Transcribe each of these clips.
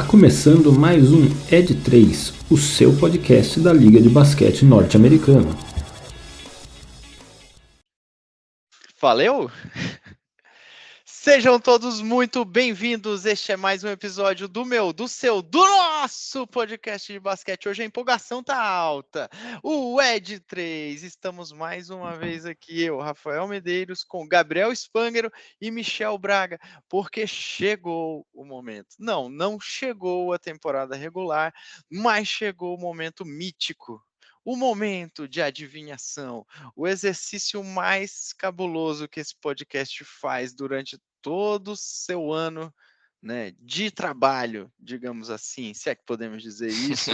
começando mais um Ed 3, o seu podcast da Liga de Basquete Norte-Americana. Valeu! Sejam todos muito bem-vindos. Este é mais um episódio do nosso podcast de basquete. Hoje a empolgação tá alta. O Ed 3. Estamos mais uma vez aqui, eu, Rafael Medeiros, com Gabriel Spangero e Michel Braga, porque chegou o momento. Não chegou a temporada regular, mas chegou o momento mítico. O momento de adivinhação, o exercício mais cabuloso que esse podcast faz durante todo o seu ano, né, de trabalho, digamos assim, se é que podemos dizer isso.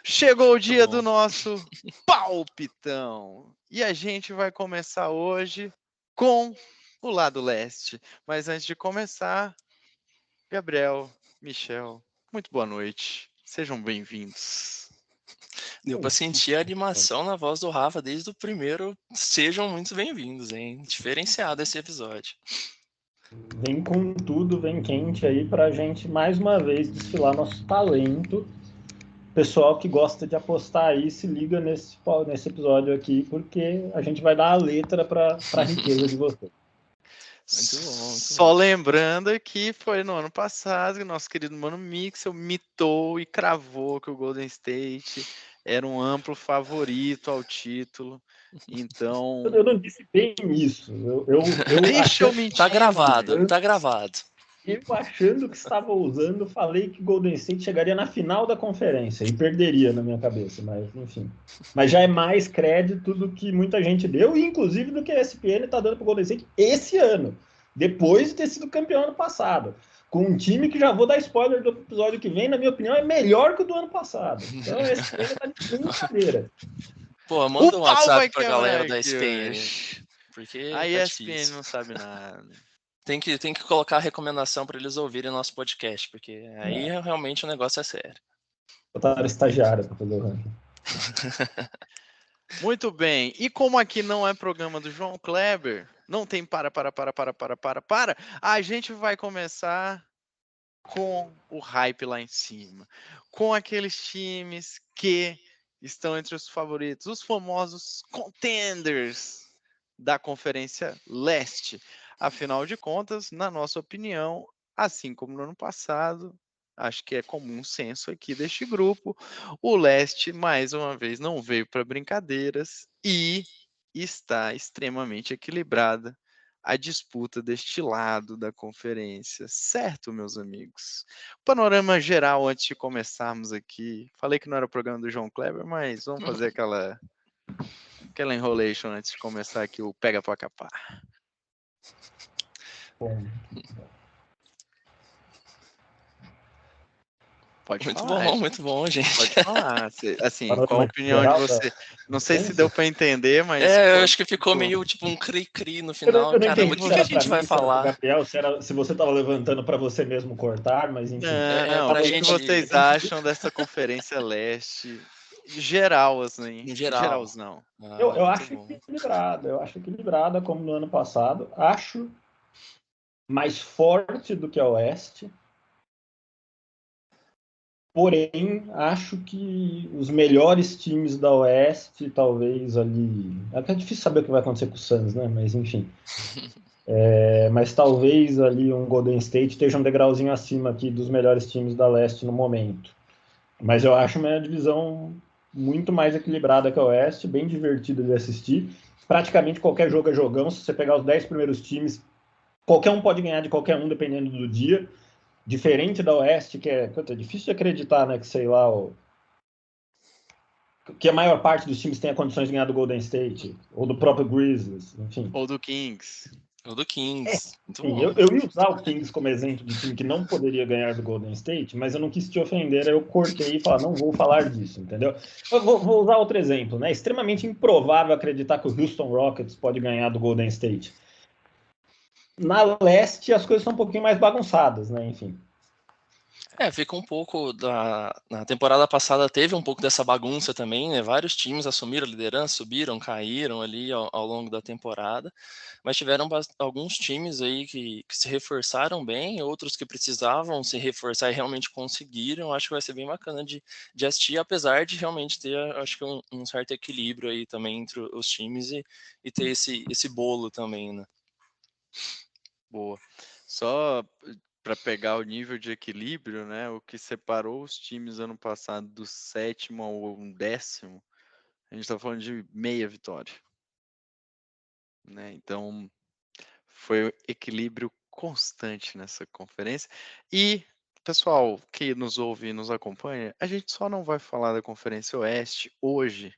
Chegou o dia do nosso palpitão. E a gente vai começar hoje com o lado leste. Mas antes de começar, Gabriel, Michel, muito boa noite. Sejam bem-vindos. Deu pra sentir a animação na voz do Rafa desde o primeiro. Sejam muito bem-vindos, hein? Diferenciado esse episódio. Vem com tudo, vem quente aí pra gente mais uma vez desfilar nosso talento. Pessoal que gosta de apostar aí, se liga nesse episódio aqui, porque a gente vai dar a letra pra riqueza de vocês. Só lembrando que foi no ano passado que o nosso querido Mano Mixel mitou e cravou que o Golden State era um amplo favorito ao título. Então. Eu não disse bem isso. Deixa eu mentir. Tá gravado. Eu achando que estava usando, falei que Golden State chegaria na final da conferência e perderia na minha cabeça, mas enfim. Mas já é mais crédito do que muita gente deu, e inclusive do que a ESPN está dando para o Golden State esse ano, depois de ter sido campeão ano passado. Com um time que já vou dar spoiler do episódio que vem, na minha opinião, é melhor que o do ano passado. Então a ESPN está de brincadeira. Pô, manda um WhatsApp pra galera da ESPN. Porque a ESPN não sabe nada. Tem que colocar a recomendação para eles ouvirem nosso podcast, porque aí realmente o negócio é sério. Botaram estagiário para fazer o ranking. Muito bem. E como aqui não é programa do João Kleber, não tem para, a gente vai começar com o hype lá em cima. Com aqueles times que estão entre os favoritos, os famosos contenders da Conferência Leste. Afinal de contas, na nossa opinião, assim como no ano passado, acho que é comum senso aqui deste grupo, o Leste, mais uma vez, não veio para brincadeiras e está extremamente equilibrada a disputa deste lado da conferência. Certo, meus amigos? Panorama geral antes de começarmos aqui. Falei que não era o programa do João Kleber, mas vamos fazer aquela enrolation antes de começar aqui o Pega pra Capar. Bom. Pode muito falar. Muito bom, gente. Pode falar. Assim, qual a opinião de você? Não sei se deu para entender, mas... eu acho que ficou meio tipo um cri-cri no final. Eu não Caramba, entendi o que a gente vai falar? Gabriel, se você estava levantando para você mesmo cortar, mas enfim. Não, o que vocês acham dessa Conferência Leste? Geral, assim. Em geral. Não. Eu acho equilibrada. Eu acho equilibrada, como no ano passado. Acho mais forte do que a Oeste. Porém, acho que os melhores times da Oeste, talvez ali... É difícil saber o que vai acontecer com o Suns, né? Mas, enfim. Mas talvez ali um Golden State esteja um degrauzinho acima aqui dos melhores times da Leste no momento. Mas eu acho uma divisão muito mais equilibrada que a Oeste, bem divertida de assistir. Praticamente qualquer jogo é jogão. Se você pegar os 10 primeiros times, qualquer um pode ganhar de qualquer um, dependendo do dia. Diferente da Oeste, que é difícil de acreditar, né? Que sei lá, que a maior parte dos times tenha condições de ganhar do Golden State, ou do próprio Grizzlies, enfim. Ou do Kings. Muito sim, bom. Eu ia usar o Kings como exemplo de time que não poderia ganhar do Golden State, mas eu não quis te ofender, aí eu cortei e falei, não vou falar disso, entendeu? Eu vou usar outro exemplo, né? É extremamente improvável acreditar que o Houston Rockets pode ganhar do Golden State. Na Leste, as coisas são um pouquinho mais bagunçadas, né? Enfim. Fica um pouco na temporada passada teve um pouco dessa bagunça também, né? Vários times assumiram a liderança, subiram, caíram ali ao longo da temporada, mas tiveram alguns times aí que se reforçaram bem, outros que precisavam se reforçar e realmente conseguiram. Acho que vai ser bem bacana de assistir, apesar de realmente ter, acho que um certo equilíbrio aí também entre os times e ter esse bolo também, né? Boa. Só para pegar o nível de equilíbrio, né? O que separou os times ano passado do 7º ao 10º, a gente está falando de meia vitória, né? Então foi equilíbrio constante nessa conferência. E pessoal que nos ouve e nos acompanha, a gente só não vai falar da Conferência Oeste hoje,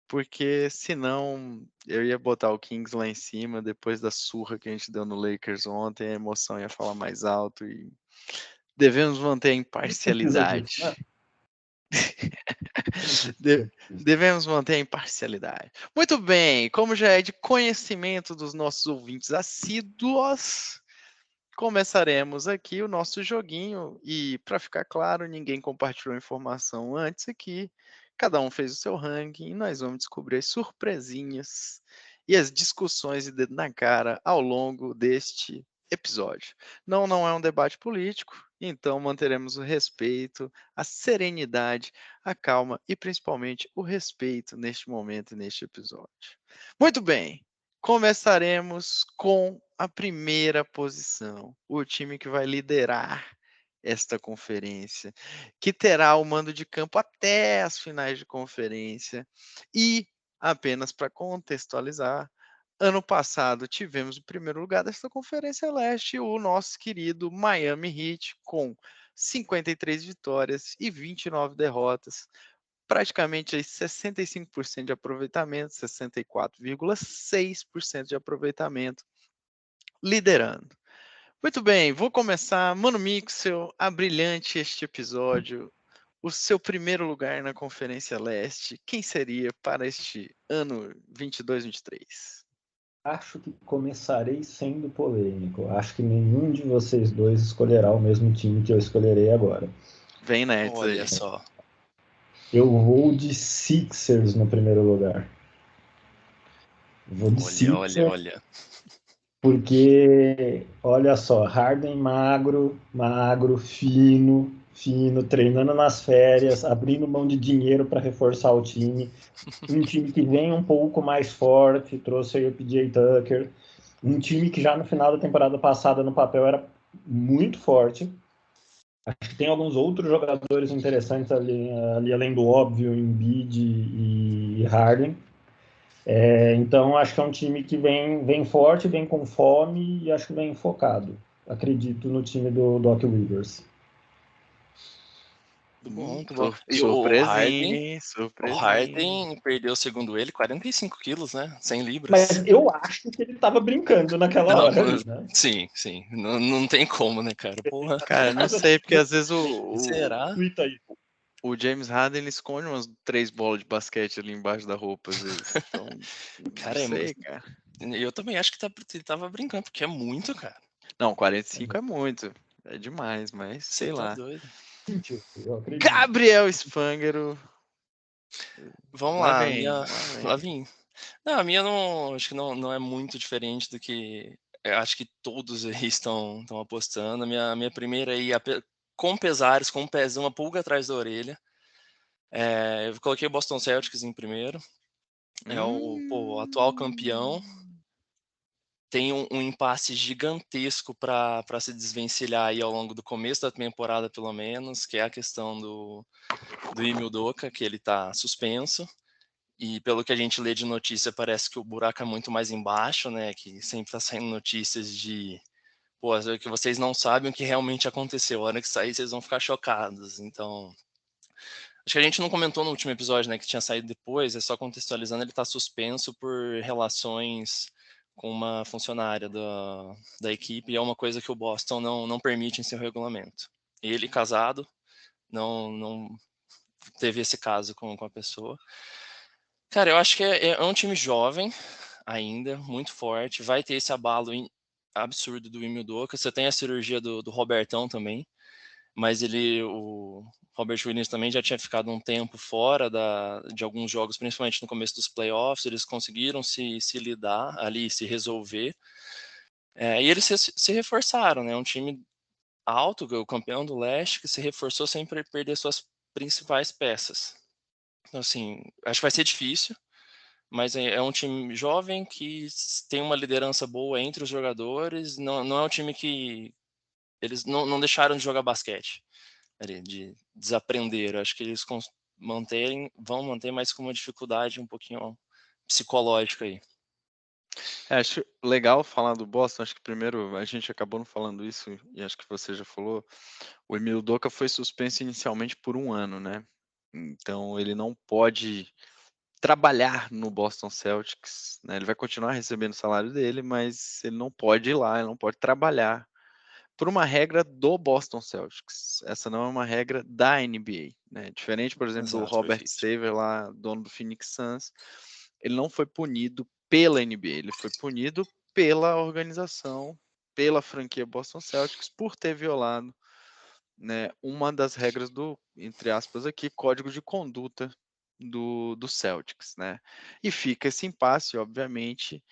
porque senão eu ia botar o Kings lá em cima, depois da surra que a gente deu no Lakers ontem, a emoção ia falar mais alto e devemos manter a imparcialidade. Né? Devemos manter a imparcialidade. Muito bem, como já é de conhecimento dos nossos ouvintes assíduos, começaremos aqui o nosso joguinho e, para ficar claro, ninguém compartilhou informação antes aqui. Cada um fez o seu ranking e nós vamos descobrir as surpresinhas e as discussões e dedo na cara ao longo deste episódio. Não é um debate político, então manteremos o respeito, a serenidade, a calma e principalmente o respeito neste momento e neste episódio. Muito bem, começaremos com a primeira posição, o time que vai liderar esta conferência, que terá o mando de campo até as finais de conferência. E, apenas para contextualizar, ano passado tivemos o primeiro lugar desta Conferência Leste, o nosso querido Miami Heat, com 53 vitórias e 29 derrotas, praticamente aí 65% de aproveitamento, 64,6% de aproveitamento, liderando. Muito bem, vou começar. Mano Mixel, abrilhante este episódio. O seu primeiro lugar na Conferência Leste, quem seria para este ano 22-23? Acho que começarei sendo polêmico. Acho que nenhum de vocês dois escolherá o mesmo time que eu escolherei agora. Vem, Nets aí. Olha só. Eu vou de Sixers no primeiro lugar. Vou de Sixers. Olha. Porque, olha só, Harden magro, fino, treinando nas férias, abrindo mão de dinheiro para reforçar o time. Um time que vem um pouco mais forte, trouxe aí o PJ Tucker. Um time que já no final da temporada passada, no papel, era muito forte. Acho que tem alguns outros jogadores interessantes ali além do óbvio, Embiid e Harden. Então, acho que é um time que vem forte, vem com fome e acho que vem focado. Acredito no time do Doc Rivers. Muito bom. E Surpresinha, o Harden perdeu, segundo ele, 45 quilos, né? 100 libras. Mas eu acho que ele estava brincando naquela hora. Né? Sim. Não tem como, né, cara? Porra. Cara, não sei, porque às vezes Será? O James Harden ele esconde umas 3 bolas de basquete ali embaixo da roupa, às vezes. Então, cara, não sei, cara. Eu também acho que ele tava brincando, porque é muito, cara. Não, 45 é muito. É demais, mas sei lá. Doido. Gabriel Spangaro. Vamos lá, lá vem. Não, a minha acho que não é muito diferente do que acho que todos aí estão apostando. A minha primeira aí, com pesares, com um pezinho, uma pulga atrás da orelha. Eu coloquei o Boston Celtics em primeiro. É o atual campeão. Tem um impasse gigantesco para se desvencilhar aí ao longo do começo da temporada, pelo menos, que é a questão do Ime Udoka, que ele está suspenso. E pelo que a gente lê de notícia, parece que o buraco é muito mais embaixo, né? Que sempre tá saindo notícias de que vocês não sabem o que realmente aconteceu. A hora que sair, vocês vão ficar chocados. Então, acho que a gente não comentou no último episódio, né? Que tinha saído depois, é só contextualizando, ele tá suspenso por relações com uma funcionária da equipe, e é uma coisa que o Boston não permite em seu regulamento. Ele, casado, não teve esse caso com a pessoa. Cara, eu acho que é um time jovem ainda, muito forte. Vai ter esse abalo absurdo do Ime Udoka. Você tem a cirurgia do Robertão também. mas o Robert Williams também já tinha ficado um tempo fora de alguns jogos, principalmente no começo dos playoffs. Eles conseguiram se lidar ali, se resolver. E eles se reforçaram, né? Um time alto, o campeão do leste, que se reforçou sem perder suas principais peças. Então, assim, acho que vai ser difícil, mas é um time jovem que tem uma liderança boa entre os jogadores. Não é um time que eles não deixaram de jogar basquete, de desaprender. Acho que eles vão manter, mas com uma dificuldade um pouquinho psicológica aí. Acho legal falar do Boston. Acho que primeiro a gente acabou não falando isso, e acho que você já falou. O Emil Udoka foi suspenso inicialmente por 1 ano, né? Então ele não pode trabalhar no Boston Celtics, né? Ele vai continuar recebendo o salário dele, mas ele não pode ir lá, ele não pode trabalhar por uma regra do Boston Celtics. Essa não é uma regra da NBA, né? Diferente, por exemplo, do Exato, Robert perfeito. Saver lá, dono do Phoenix Suns, ele não foi punido pela NBA, ele foi punido pela organização, pela franquia Boston Celtics, por ter violado, né, uma das regras do, entre aspas aqui, código de conduta do Celtics, né? E fica esse impasse, obviamente.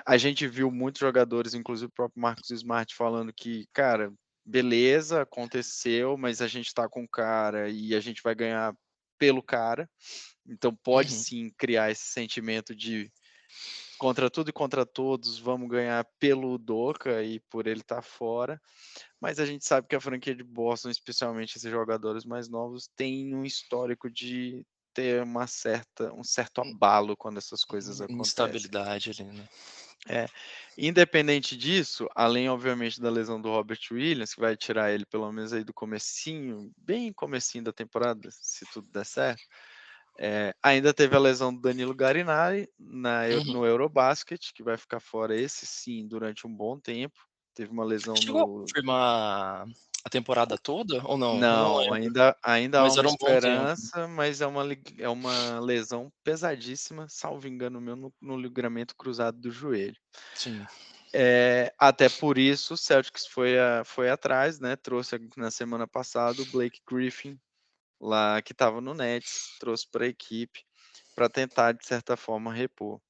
A gente viu muitos jogadores, inclusive o próprio Marcus Smart, falando que, cara, beleza, aconteceu, mas a gente tá com o cara e a gente vai ganhar pelo cara. Então pode sim criar esse sentimento de contra tudo e contra todos, vamos ganhar pelo Udoka e por ele estar fora. Mas a gente sabe que a franquia de Boston, especialmente esses jogadores mais novos, tem um histórico de ter um certo abalo quando essas coisas acontecem. Instabilidade ali, né? Independente disso, além obviamente da lesão do Robert Williams, que vai tirar ele pelo menos aí do comecinho, bem comecinho da temporada, se tudo der certo, ainda teve a lesão do Danilo Gallinari no Eurobasket, que vai ficar fora esse sim durante um bom tempo. Teve uma lesão Chegou a no... confirmar a temporada toda ou não? Eu não Não, lembro. ainda há Mas uma era um bom tempo. esperança, mas é uma lesão pesadíssima, salvo engano meu, no ligamento cruzado do joelho. Sim. Até por isso o Celtics foi atrás, né? Trouxe na semana passada o Blake Griffin, lá que estava no Nets, trouxe para a equipe para tentar, de certa forma, repor.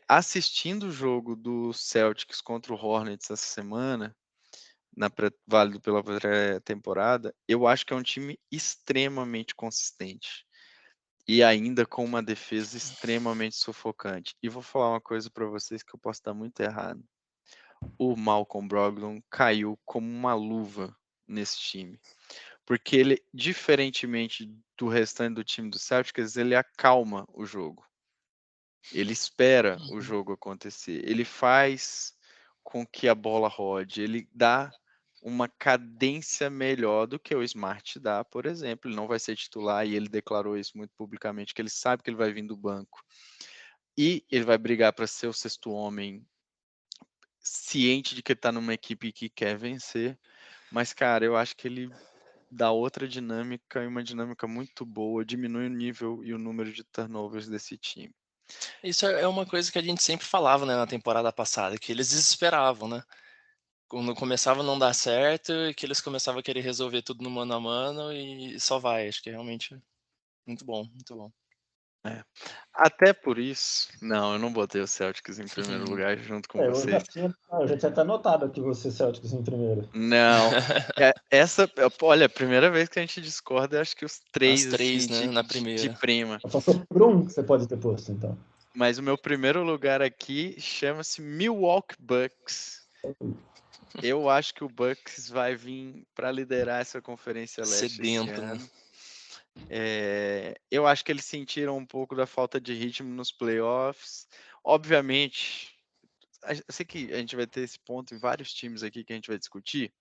Assistindo o jogo do Celtics contra o Hornets essa semana, válido pela pré-temporada, eu acho que é um time extremamente consistente e ainda com uma defesa extremamente sufocante. E vou falar uma coisa para vocês que eu posso estar muito errado. O Malcolm Brogdon caiu como uma luva nesse time, porque ele, diferentemente do restante do time do Celtics, ele acalma o jogo. Ele espera o jogo acontecer, ele faz com que a bola rode, ele dá uma cadência melhor do que o Smart dá, por exemplo. Ele não vai ser titular e ele declarou isso muito publicamente, que ele sabe que ele vai vir do banco. E ele vai brigar para ser o sexto homem, ciente de que ele está numa equipe que quer vencer. Mas, cara, eu acho que ele dá outra dinâmica e uma dinâmica muito boa, diminui o nível e o número de turnovers desse time. Isso é uma coisa que a gente sempre falava, né, na temporada passada, que eles desesperavam, né? Quando começava a não dar certo, que eles começavam a querer resolver tudo no mano a mano e só vai. Acho que é realmente muito bom, muito bom. Até por isso, não, eu não botei o Celtics em primeiro lugar junto com Eu já vocês. tinha até anotado aqui você Celtics em primeiro. Não, olha, a primeira vez que a gente discorda, acho que os três, As três, assim, né, na de primeira. prima. Só foi por um que você pode ter posto, então. Mas o meu primeiro lugar aqui chama-se Milwaukee Bucks. Eu acho que o Bucks vai vir para liderar essa Conferência Leste esse Sedento, né? ano. Eu acho que eles sentiram um pouco da falta de ritmo nos playoffs. Obviamente, eu sei que a gente vai ter esse ponto em vários times aqui que a gente vai discutir,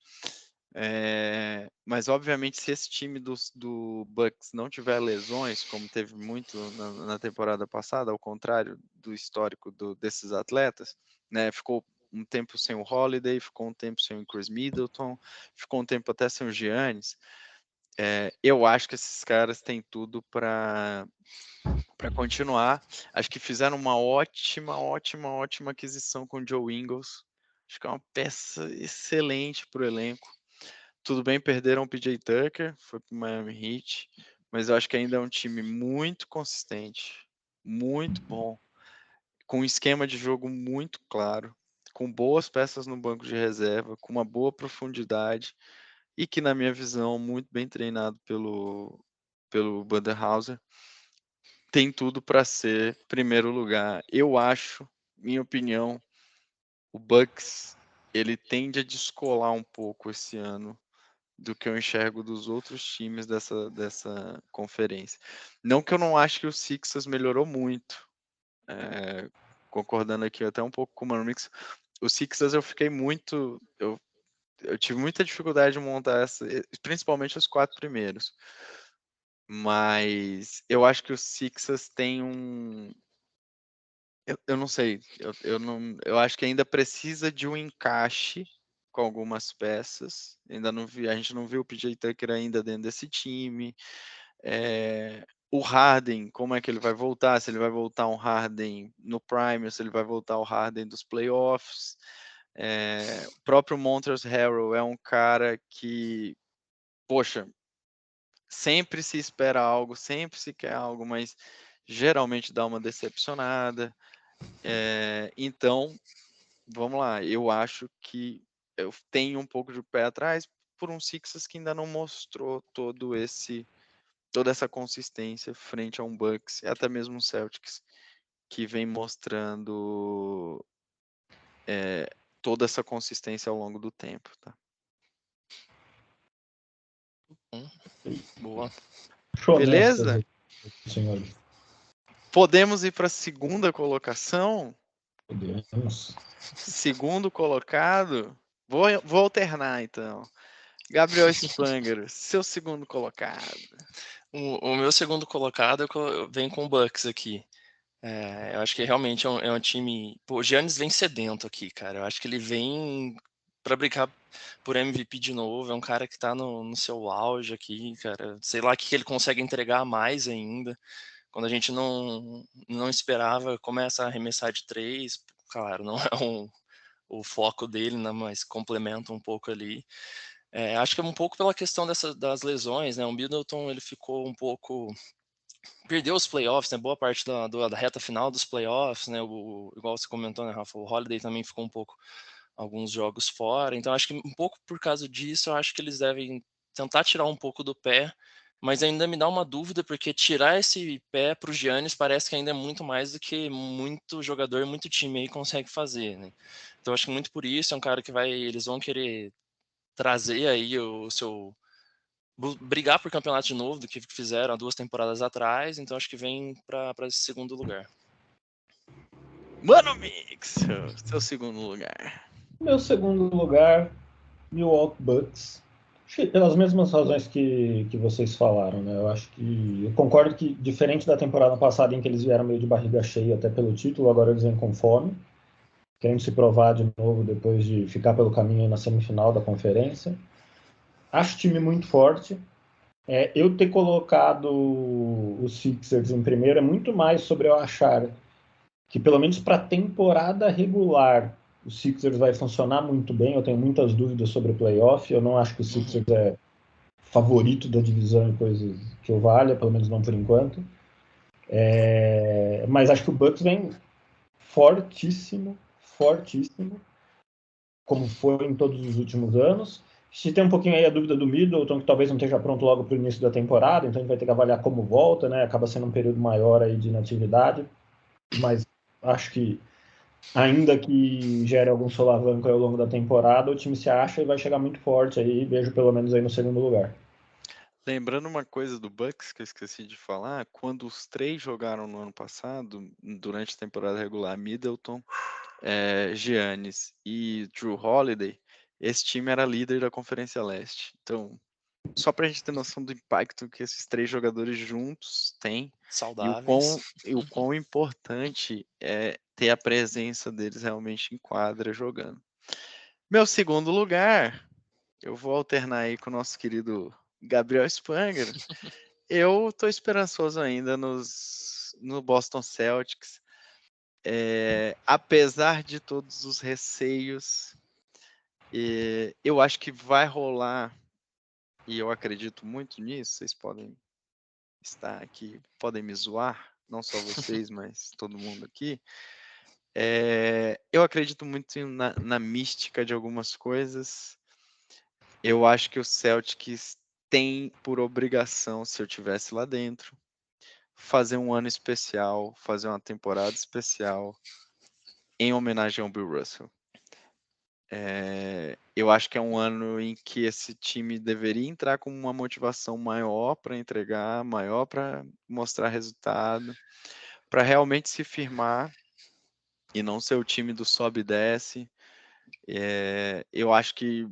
mas obviamente se esse time do Bucks não tiver lesões, como teve muito na temporada passada, ao contrário do histórico desses atletas, né, ficou um tempo sem o Holiday, ficou um tempo sem o Chris Middleton, ficou um tempo até sem o Giannis. Eu acho que esses caras têm tudo para continuar. Acho que fizeram uma ótima aquisição com o Joe Ingles. Acho que é uma peça excelente para o elenco. Tudo bem, perderam o PJ Tucker, foi pro Miami Heat, mas eu acho que ainda é um time muito consistente, muito bom, com um esquema de jogo muito claro, com boas peças no banco de reserva, com uma boa profundidade e que, na minha visão, muito bem treinado pelo Budenholzer, tem tudo para ser primeiro lugar. Eu acho, minha opinião, o Bucks ele tende a descolar um pouco esse ano do que eu enxergo dos outros times dessa conferência. Não que eu não ache que o Sixers melhorou muito, concordando aqui até um pouco com o Mano Mix, o Sixers eu fiquei muito, eu tive muita dificuldade de montar essa, principalmente os 4 primeiros. Mas eu acho que o Sixers tem eu não sei, eu acho que ainda precisa de um encaixe com algumas peças. Ainda não vi, a gente não viu o PJ Tucker ainda dentro desse time. O Harden, como é que ele vai voltar? Se ele vai voltar um Harden no Prime, ou se ele vai voltar o Harden dos playoffs. O próprio Montrezl Harrell é um cara que, poxa, sempre se espera algo, sempre se quer algo, mas geralmente dá uma decepcionada. Então, vamos lá, eu acho que eu tenho um pouco de pé atrás por um Sixers que ainda não mostrou toda essa consistência frente a um Bucks e até mesmo um Celtics que vem mostrando toda essa consistência ao longo do tempo, tá? Boa. Beleza? Senhores. Podemos ir para a segunda colocação? Podemos. Segundo colocado, vou alternar então. Gabriel Spangler, seu segundo colocado. O meu segundo colocado vem com o Bucks aqui. Eu acho que realmente é um time. Pô, o Giannis vem sedento aqui, cara. Eu acho que ele vem para brincar por MVP de novo. É um cara que tá no seu auge aqui, cara. Sei lá o que ele consegue entregar mais ainda. Quando a gente não esperava, começa a arremessar de 3. Claro, não é o foco dele, né, mas complementa um pouco ali. Acho que é um pouco pela questão das lesões, né? O Middleton ele ficou um pouco perdeu os playoffs, né? Boa parte da reta final dos playoffs, né? Igual você comentou, né, Rafa? O Holiday também ficou um pouco alguns jogos fora. Então acho que um pouco por causa disso, eu acho que eles devem tentar tirar um pouco do pé, mas ainda me dá uma dúvida porque tirar esse pé para o Giannis parece que ainda é muito mais do que muito jogador, muito time aí consegue fazer, né? Então acho que muito por isso é um cara que eles vão querer trazer aí o seu brigar por campeonato de novo do que fizeram há 2 temporadas atrás, então acho que vem para esse segundo lugar. Mano Mix, seu segundo lugar. Meu segundo lugar, Milwaukee Bucks. Pelas mesmas razões que vocês falaram, né? Eu acho que. Eu concordo que, diferente da temporada passada, em que eles vieram meio de barriga cheia até pelo título, agora eles vêm com fome, querendo se provar de novo depois de ficar pelo caminho aí na semifinal da conferência. Acho o time muito forte. Eu ter colocado os Sixers em primeiro é muito mais sobre eu achar que, pelo menos para a temporada regular, o Sixers vai funcionar muito bem. Eu tenho muitas dúvidas sobre o playoff. Eu não acho que o Sixers é favorito da divisão e coisas que eu valha, pelo menos não por enquanto. Mas acho que o Bucks vem fortíssimo, fortíssimo, como foi em todos os últimos anos. Se tem um pouquinho aí a dúvida do Middleton, que talvez não esteja pronto logo para o início da temporada, então a gente vai ter que avaliar como volta, né? Acaba sendo um período maior aí de inatividade, mas acho que ainda que gere algum solavanco ao longo da temporada, o time se acha e vai chegar muito forte aí, vejo pelo menos aí no segundo lugar. Lembrando uma coisa do Bucks que eu esqueci de falar, quando os 3 jogaram no ano passado, durante a temporada regular, Middleton, Giannis e Drew Holiday, esse time era líder da Conferência Leste. Então, só pra gente ter noção do impacto que esses 3 jogadores juntos têm Saudáveis. e o quão importante é ter a presença deles realmente em quadra jogando. Meu segundo lugar, eu vou alternar aí com o nosso querido Gabriel Spangler. Eu tô esperançoso ainda no Boston Celtics. Apesar de todos os receios, eu acho que vai rolar e eu acredito muito nisso, vocês podem estar aqui, podem me zoar, não só vocês, mas todo mundo aqui. Eu acredito muito na mística de algumas coisas. Eu acho que o Celtics tem por obrigação, se eu tivesse lá dentro, fazer um ano especial, fazer uma temporada especial em homenagem ao Bill Russell. Eu acho que é um ano em que esse time deveria entrar com uma motivação maior para entregar, maior para mostrar resultado, para realmente se firmar e não ser o time do sobe e desce. Eu acho que,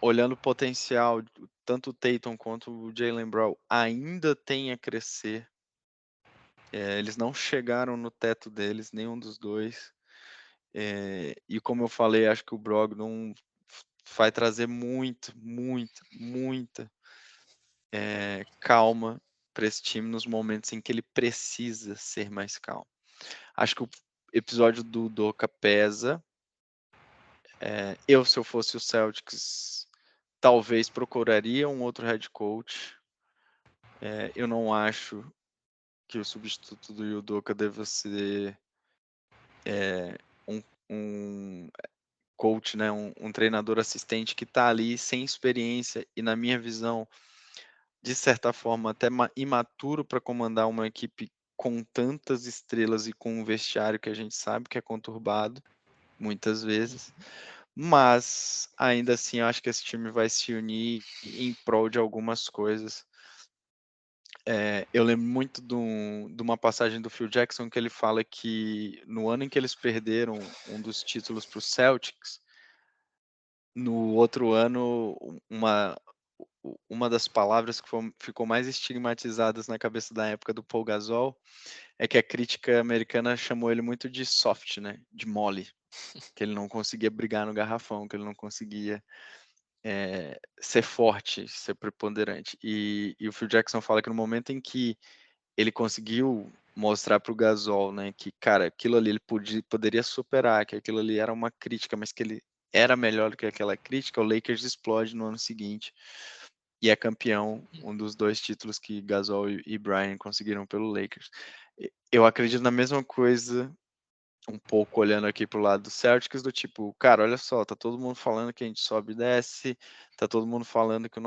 olhando o potencial, tanto o Tatum quanto o Jaylen Brown ainda tem a crescer. Eles não chegaram no teto deles, nenhum dos dois. E como eu falei, acho que o Brogdon vai trazer muita calma para esse time nos momentos em que ele precisa ser mais calmo. Acho que o episódio do Udoka pesa. Se eu fosse o Celtics, talvez procuraria um outro head coach. Eu não acho que o substituto do Udoka deva ser um coach, né, um treinador assistente que está ali sem experiência e, na minha visão, de certa forma, até imaturo para comandar uma equipe com tantas estrelas e com um vestiário que a gente sabe que é conturbado, muitas vezes. Mas, ainda assim, eu acho que esse time vai se unir em prol de algumas coisas. Eu lembro muito de uma passagem do Phil Jackson que ele fala que no ano em que eles perderam um dos títulos para o Celtics, no outro ano, uma das palavras que ficou mais estigmatizadas na cabeça da época do Paul Gasol é que a crítica americana chamou ele muito de soft, né? De mole. Que ele não conseguia brigar no garrafão, que ele não conseguia ser forte, ser preponderante. E o Phil Jackson fala que no momento em que ele conseguiu mostrar para o Gasol, né, que, cara, aquilo ali ele poderia superar, que aquilo ali era uma crítica, mas que ele era melhor do que aquela crítica, o Lakers explode no ano seguinte e é campeão, um dos 2 títulos que Gasol e Bryant conseguiram pelo Lakers. Eu acredito na mesma coisa, um pouco olhando aqui pro lado do Celtics, do tipo, cara, olha só, tá todo mundo falando que a gente sobe e desce, tá todo mundo falando que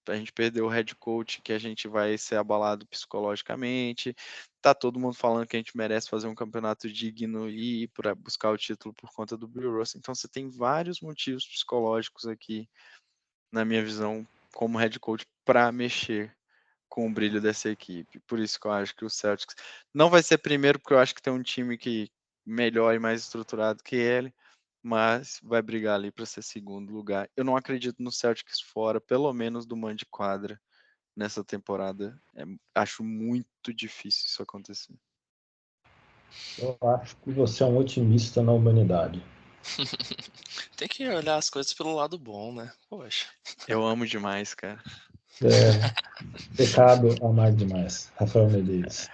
a gente perdeu o head coach, que a gente vai ser abalado psicologicamente, tá todo mundo falando que a gente merece fazer um campeonato digno e ir para buscar o título por conta do Bill Russell. Então você tem vários motivos psicológicos aqui, na minha visão, como head coach, para mexer com o brilho dessa equipe. Por isso que eu acho que o Celtics não vai ser primeiro, porque eu acho que tem um time que melhor e mais estruturado que ele, mas vai brigar ali para ser segundo lugar. Eu não acredito no Celtics fora, pelo menos do mando de quadra nessa temporada. Acho muito difícil isso acontecer. Eu acho que você é um otimista na humanidade. Tem que olhar as coisas pelo lado bom, né? Poxa. Eu amo demais, cara. Pecado amar demais. Rafael Medeiros.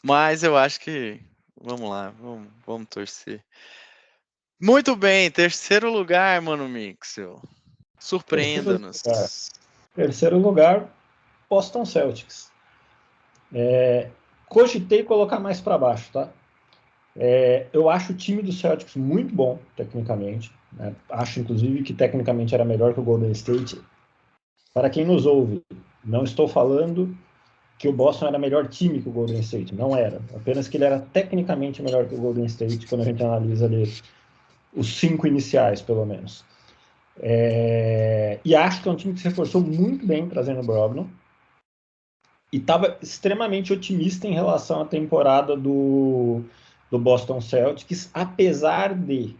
Mas eu acho que vamos lá, vamos torcer. Muito bem, terceiro lugar, Mano Mixel. Surpreenda-nos. Terceiro lugar, Boston Celtics. Cogitei colocar mais para baixo, tá? Eu acho o time do Celtics muito bom, tecnicamente. Né? Acho, inclusive, que tecnicamente era melhor que o Golden State. Para quem nos ouve, não estou falando que o Boston era melhor time que o Golden State. Não era. Apenas que ele era tecnicamente melhor que o Golden State quando a gente analisa ali os 5 iniciais, pelo menos. E acho que é um time que se reforçou muito bem trazendo o Brogdon. E estava extremamente otimista em relação à temporada do Boston Celtics, apesar de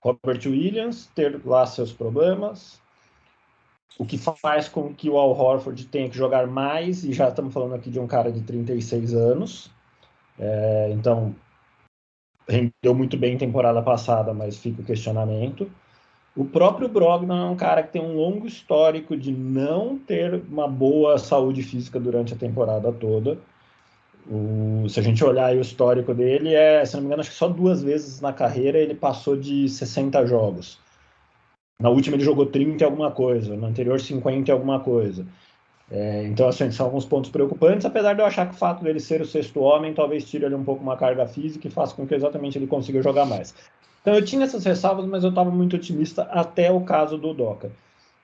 Robert Williams ter lá seus problemas, o que faz com que o Al Horford tenha que jogar mais, e já estamos falando aqui de um cara de 36 anos, então rendeu muito bem temporada passada, mas fica o questionamento. O próprio Brogdon é um cara que tem um longo histórico de não ter uma boa saúde física durante a temporada toda. Se a gente olhar aí o histórico dele, se não me engano, acho que só 2 vezes na carreira ele passou de 60 jogos. Na última ele jogou 30 e alguma coisa, na anterior 50 e alguma coisa. Então, assim, são alguns pontos preocupantes, apesar de eu achar que o fato dele ser o sexto homem talvez tire ele um pouco uma carga física e faça com que exatamente ele consiga jogar mais. Então eu tinha essas ressalvas, mas eu estava muito otimista até o caso do Udoka.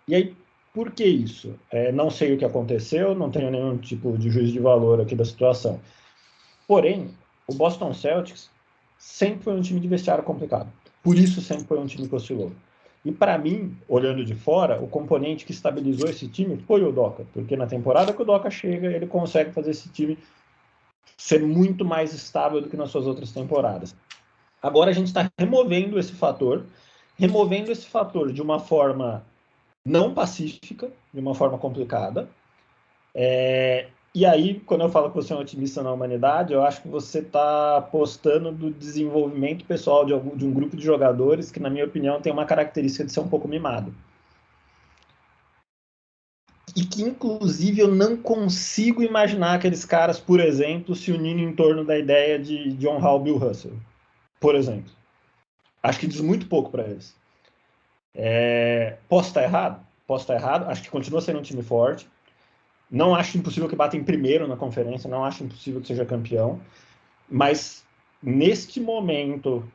E aí, por que isso? Não sei o que aconteceu, não tenho nenhum tipo de juízo de valor aqui da situação. Porém, o Boston Celtics sempre foi um time de vestiário complicado. Por isso sempre foi um time que oscilou. E para mim, olhando de fora, o componente que estabilizou esse time foi o Udoka, porque na temporada que o Udoka chega, ele consegue fazer esse time ser muito mais estável do que nas suas outras temporadas. Agora a gente está removendo esse fator de uma forma não pacífica, de uma forma complicada. E aí, quando eu falo que você é um otimista na humanidade, eu acho que você está apostando no desenvolvimento pessoal de um grupo de jogadores que, na minha opinião, tem uma característica de ser um pouco mimado. E que, inclusive, eu não consigo imaginar aqueles caras, por exemplo, se unindo em torno da ideia de honrar o Bill Russell, por exemplo. Acho que diz muito pouco para eles. Posso estar errado? Posso estar errado. Acho que continua sendo um time forte. Não acho impossível que bata em primeiro na conferência, não acho impossível que seja campeão. Mas, neste momento,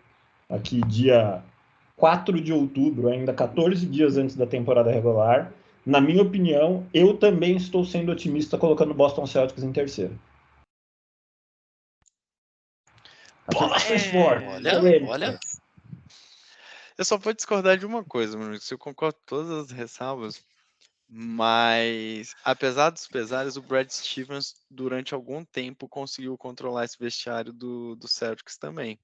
aqui, dia 4 de outubro, ainda 14 dias antes da temporada regular, na minha opinião, eu também estou sendo otimista colocando o Boston Celtics em terceiro. Afirmações fortes. Olha. Eu só vou discordar de uma coisa, mano. Eu concordo com todas as ressalvas, mas apesar dos pesares, o Brad Stevens, durante algum tempo, conseguiu controlar esse vestiário do Celtics também.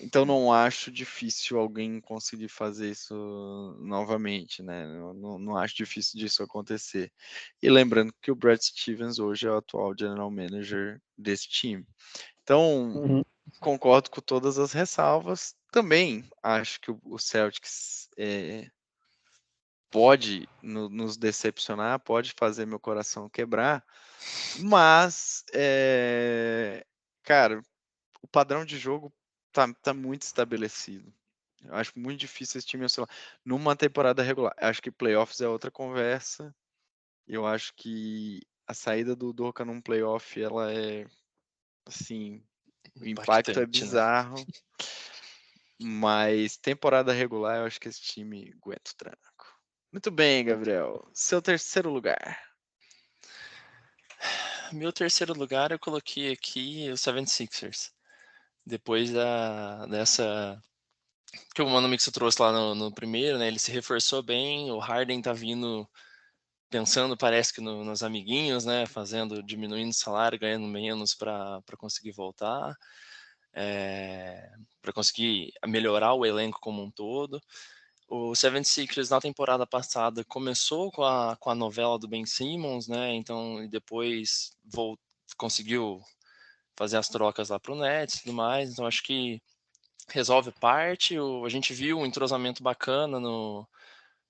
Então não acho difícil alguém conseguir fazer isso novamente, né? Não acho difícil disso acontecer. E lembrando que o Brad Stevens hoje é o atual general manager desse time. Então, concordo com todas as ressalvas. Também acho que o Celtics pode nos decepcionar, pode fazer meu coração quebrar, mas, cara, o padrão de jogo tá muito estabelecido. Eu acho muito difícil esse time oscilar numa temporada regular. Acho que playoffs é outra conversa. Eu acho que a saída do Udoka num playoff, ela é, assim, o impacto é bizarro. Né? Mas temporada regular, eu acho que esse time aguenta o tranco. Muito bem, Gabriel. Seu terceiro lugar. Meu terceiro lugar eu coloquei aqui o 76ers. Depois dessa que o Mano Mix trouxe lá no primeiro, né? Ele se reforçou bem, o Harden tá vindo pensando, parece que nos amiguinhos, né? Diminuindo o salário, ganhando menos para conseguir voltar, para conseguir melhorar o elenco como um todo. O 76ers na temporada passada começou com a novela do Ben Simmons, né? Então, e depois conseguiu fazer as trocas lá para o Nets e tudo mais. Então, acho que resolve parte. A gente viu um entrosamento bacana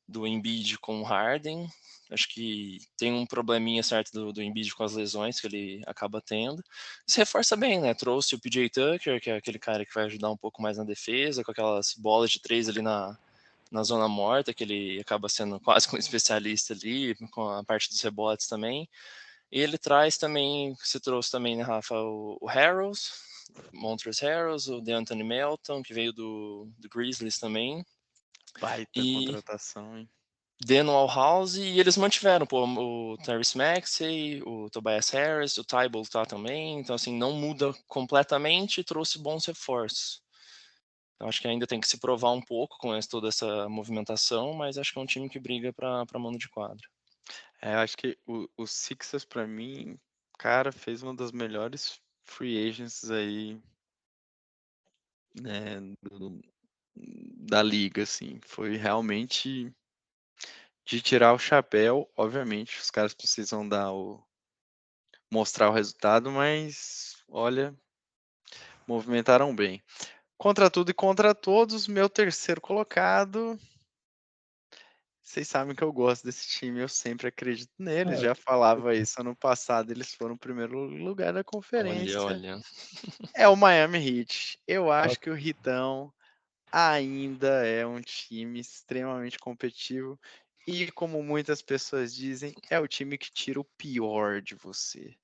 do Embiid com o Harden. Acho que tem um probleminha certo do Embiid com as lesões que ele acaba tendo. Se reforça bem, né? Trouxe o PJ Tucker, que é aquele cara que vai ajudar um pouco mais na defesa, com aquelas bolas de 3 ali na zona morta, que ele acaba sendo quase um especialista ali, com a parte dos rebotes também. E ele traz também, você trouxe também, né, Rafa, o Harrells, Montrezl Harrells, o DeAnthony Melton, que veio do Grizzlies também. Baita contratação, hein? Daniel House, e eles mantiveram, o Tyrese Maxey, o Tobias Harris, o Thybulle tá também, então assim, não muda completamente e trouxe bons reforços. Eu acho que ainda tem que se provar um pouco com toda essa movimentação, mas acho que é um time que briga para mano de quadra. Eu acho que o Sixers, para mim, cara, fez uma das melhores free agents aí, né, da liga, assim. Foi realmente de tirar o chapéu. Obviamente, os caras precisam mostrar o resultado, mas, olha, movimentaram bem. Contra tudo e contra todos, meu terceiro colocado. Vocês sabem que eu gosto desse time, eu sempre acredito neles. Já falava isso ano passado, eles foram o primeiro lugar da conferência. Olha. É o Miami Heat. Eu acho que o Heatão ainda é um time extremamente competitivo e, como muitas pessoas dizem, é o time que tira o pior de você.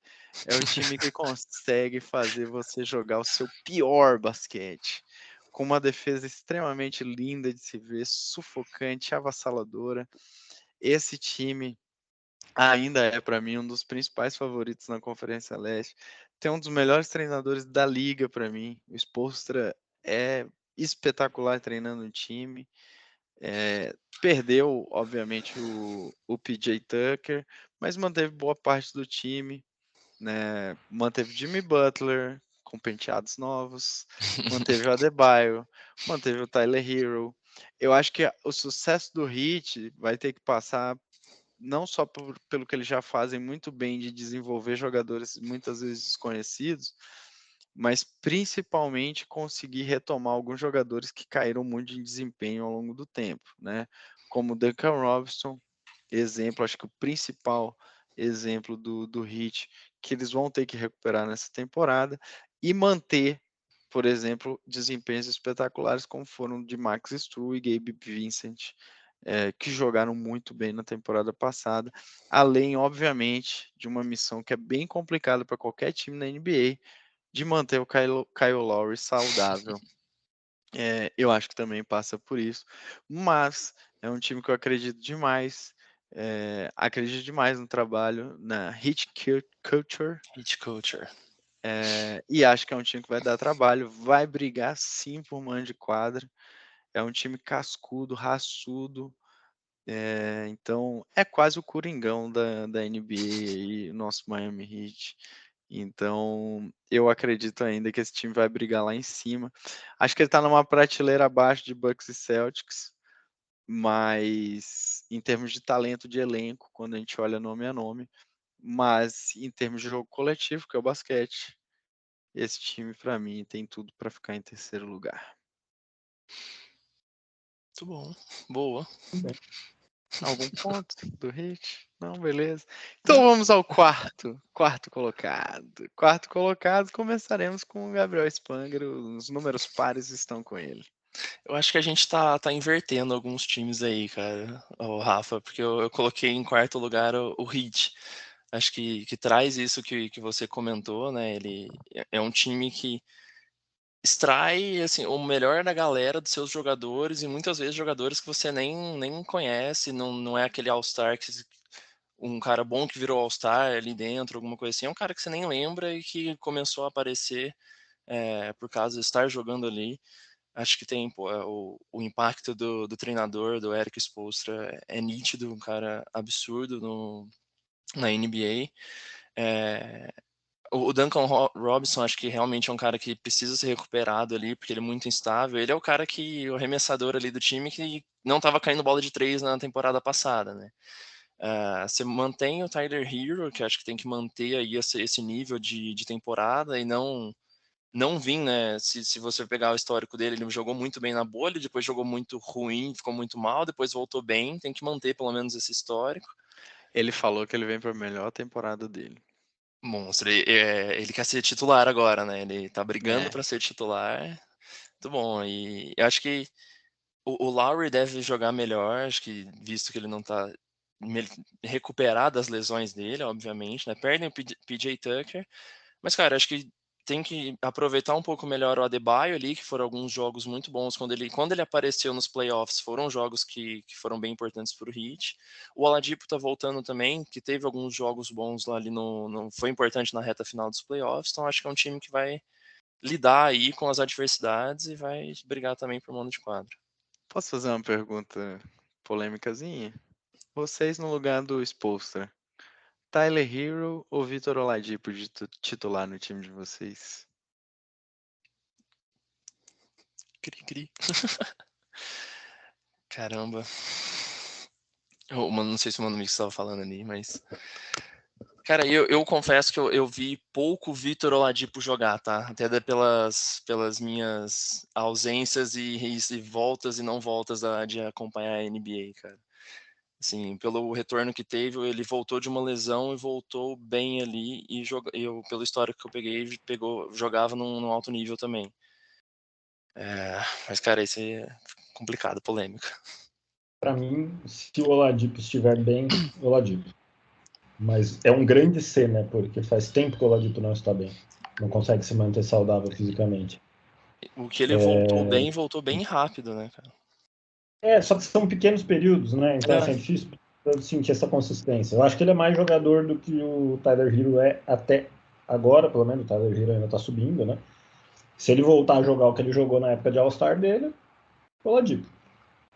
É o time que consegue fazer você jogar o seu pior basquete, com uma defesa extremamente linda de se ver, sufocante, avassaladora. Esse time ainda é, para mim, um dos principais favoritos na Conferência Leste. Tem um dos melhores treinadores da liga para mim. O Spoelstra é espetacular treinando o time. Perdeu, obviamente, o PJ Tucker, mas manteve boa parte do time, né? Manteve Jimmy Butler com penteados novos, manteve o Adebayo, manteve o Tyler Hero. Eu acho que o sucesso do Heat vai ter que passar não só pelo que eles já fazem muito bem de desenvolver jogadores muitas vezes desconhecidos, mas principalmente conseguir retomar alguns jogadores que caíram muito em desempenho ao longo do tempo, né? Como o Duncan Robinson, exemplo, acho que o principal exemplo do Heat que eles vão ter que recuperar nessa temporada e manter, por exemplo, desempenhos espetaculares como foram de Max Strus e Gabe Vincent, que jogaram muito bem na temporada passada, além, obviamente, de uma missão que é bem complicada para qualquer time na NBA, de manter o Kyle Lowry saudável. Eu acho que também passa por isso, mas é um time que eu acredito demais, acredito demais no trabalho, na Heat Culture, Heat culture. e acho que é um time que vai dar trabalho, vai brigar sim por mando de quadra, é um time cascudo, raçudo, então é quase o Coringão da NBA aí, o nosso Miami Heat. Então, eu acredito ainda que esse time vai brigar lá em cima. Acho que ele está numa prateleira abaixo de Bucks e Celtics, mas em termos de talento de elenco, quando a gente olha nome a nome, mas em termos de jogo coletivo, que é o basquete, esse time para mim tem tudo para ficar em terceiro lugar. Muito bom. Boa. Algum ponto do Heat? Não, beleza. Então vamos ao quarto colocado. Quarto colocado, começaremos com o Gabriel Spangler, os números pares estão com ele. Eu acho que a gente tá invertendo alguns times aí, cara, o Rafa, porque eu coloquei em quarto lugar o Heat. Acho que traz isso que você comentou, né? Ele é um time que extrai assim, o melhor da galera dos seus jogadores e muitas vezes jogadores que você nem conhece, não é aquele All-Star que um cara bom que virou All-Star ali dentro, alguma coisa assim, é um cara que você nem lembra e que começou a aparecer por causa de estar jogando ali. Acho que tem pô, o impacto do treinador, do Erik Spoelstra, é nítido, um cara absurdo na NBA. O Duncan Robinson, acho que realmente é um cara que precisa ser recuperado ali, porque ele é muito instável. Ele é o cara o arremessador ali do time que não estava caindo bola de 3 na temporada passada, né? Você mantém o Tyler Hero, que acho que tem que manter aí esse nível de temporada e não vir, né? Se você pegar o histórico dele, ele jogou muito bem na bolha, depois jogou muito ruim, ficou muito mal, depois voltou bem. Tem que manter pelo menos esse histórico. Ele falou que ele vem para a melhor temporada dele. Monstro, ele quer ser titular agora, né? Ele tá brigando É. para ser titular. Muito bom. E eu acho que o Lowry deve jogar melhor, acho que visto que ele não tá recuperado das lesões dele, obviamente, né? Perdem o PJ Tucker. Mas, cara, acho que tem que aproveitar um pouco melhor o Adebayo ali, que foram alguns jogos muito bons quando ele apareceu nos playoffs, foram jogos que foram bem importantes para o Heat. O Oladipo tá voltando também, que teve alguns jogos bons lá ali foi importante na reta final dos playoffs, então acho que é um time que vai lidar aí com as adversidades e vai brigar também por mando de quadra. Posso fazer uma pergunta polêmicazinha? Vocês no lugar do Spoelstra, Tyler Hero ou Vitor Oladipo de titular no time de vocês? Cri-cri. Caramba. Não sei se o Mano Mix estava falando ali, mas... Cara, eu confesso que eu vi pouco Vitor Oladipo jogar, tá? Até pelas minhas ausências e voltas e não voltas de acompanhar a NBA, cara. Assim, pelo retorno que teve, ele voltou de uma lesão e voltou bem ali e pelo histórico que eu peguei, jogava num alto nível também. Mas, cara, isso aí é complicado, polêmica. Para mim, se o Oladipo estiver bem, Oladipo. Mas é um grande C, né? Porque faz tempo que o Oladipo não está bem. Não consegue se manter saudável fisicamente. O que ele voltou bem rápido, né, cara? Só que são pequenos períodos, né? Então, assim, é difícil eu sentir essa consistência. Eu acho que ele é mais jogador do que o Tyler Hero é até agora, pelo menos o Tyler Hero ainda tá subindo, né? Se ele voltar a jogar o que ele jogou na época de All-Star dele, Oladipo.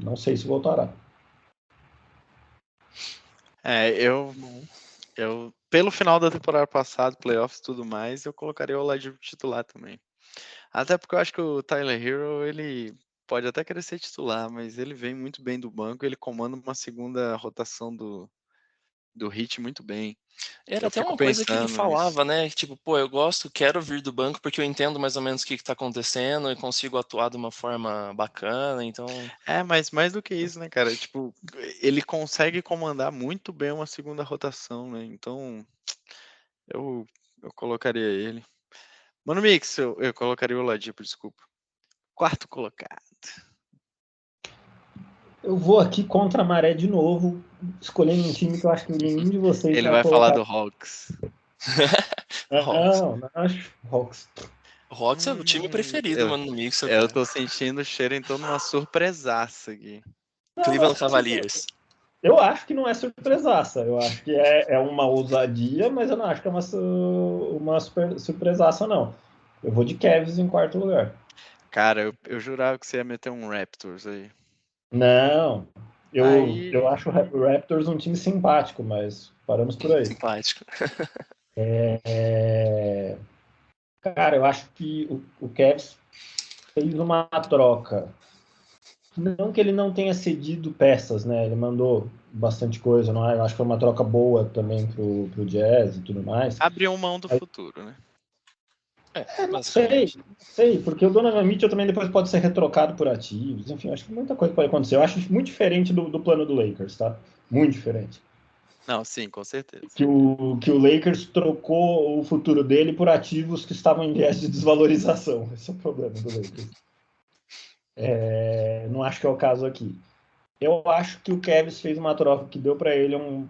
Não sei se voltará. Eu pelo final da temporada passada, playoffs e tudo mais, eu colocaria o Oladipo titular também. Até porque eu acho que o Tyler Hero, ele pode até querer ser titular, mas ele vem muito bem do banco, ele comanda uma segunda rotação do Heat muito bem. Era Eu até fico uma coisa que ele pensando nisso. falava, né? Tipo, pô, quero vir do banco porque eu entendo mais ou menos o que tá acontecendo e consigo atuar de uma forma bacana, então... Mas mais do que isso, né, cara? Tipo, ele consegue comandar muito bem uma segunda rotação, né? Então, eu colocaria ele. Mano Mix, eu colocaria o Oladipo, desculpa. Quarto colocado. Eu vou aqui contra a maré de novo, escolhendo um time que eu acho que nenhum de vocês Ele vai vai falar colocar. do Hawks. Hawks. Não acho. Hawks. Hawks é o time preferido, mano, no Mixer, Eu cara. tô sentindo o cheiro, então, numa surpresaça aqui. Cleveland Cavaliers. Eu acho que não é surpresaça. Eu acho que é uma ousadia, mas eu não acho que é uma surpresaça, não. Eu vou de Cavs em quarto lugar. Cara, eu jurava que você ia meter um Raptors aí. Não. Aí, Eu acho o Raptors um time simpático, mas paramos por aí. Simpático. Cara, eu acho que o Cavs fez uma troca. Não que ele não tenha cedido peças, né? Ele mandou bastante coisa, não é? Eu acho que foi uma troca boa também pro Jazz e tudo mais. abriu mão do futuro, né? Não sei, Basicamente. porque o Donovan Mitchell também depois pode ser retrocado por ativos. Enfim, acho que muita coisa pode acontecer. Eu acho muito diferente do plano do Lakers, tá? Muito diferente. Não, sim, com certeza. Que o Lakers trocou o futuro dele por ativos que estavam em viés de desvalorização. Esse é o problema do Lakers. Não acho que é o caso aqui. Eu acho que o Cavs fez uma troca que deu para ele um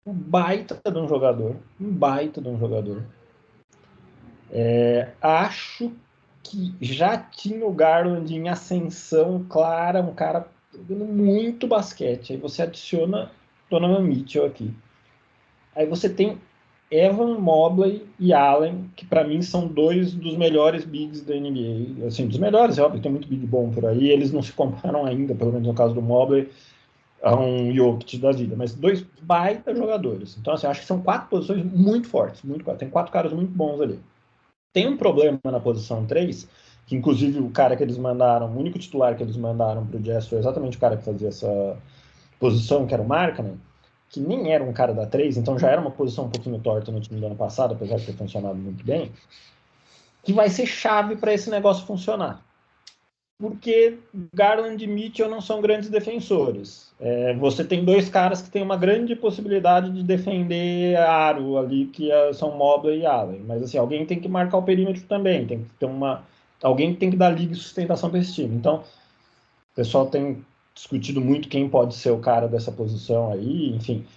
baita de um jogador. Um baita de um jogador. Acho que já tinha o Garland em ascensão clara, um cara jogando muito basquete. Aí você adiciona Donovan Mitchell aqui. Aí você tem Evan Mobley e Allen, que para mim são dois dos melhores bigs da NBA. Assim, dos melhores, é óbvio, tem muito big bom por aí. Eles não se comparam ainda, pelo menos no caso do Mobley, a um Jokic da vida. Mas dois baita jogadores. Então, assim, acho que são 4 posições muito fortes. Tem 4 caras muito bons ali. Tem um problema na posição 3, que inclusive o cara que eles mandaram, o único titular que eles mandaram para o Jazz foi exatamente o cara que fazia essa posição, que era o Markkanen, que nem era um cara da 3, então já era uma posição um pouquinho torta no time do ano passado, apesar de ter funcionado muito bem, que vai ser chave para esse negócio funcionar. Porque Garland e Mitchell não são grandes defensores. Você tem dois caras que têm uma grande possibilidade de defender aro ali, que são Mobley e Allen. Mas assim, alguém tem que marcar o perímetro também. Tem que ter alguém tem que dar liga e sustentação para esse time. Então, o pessoal tem discutido muito quem pode ser o cara dessa posição aí, enfim.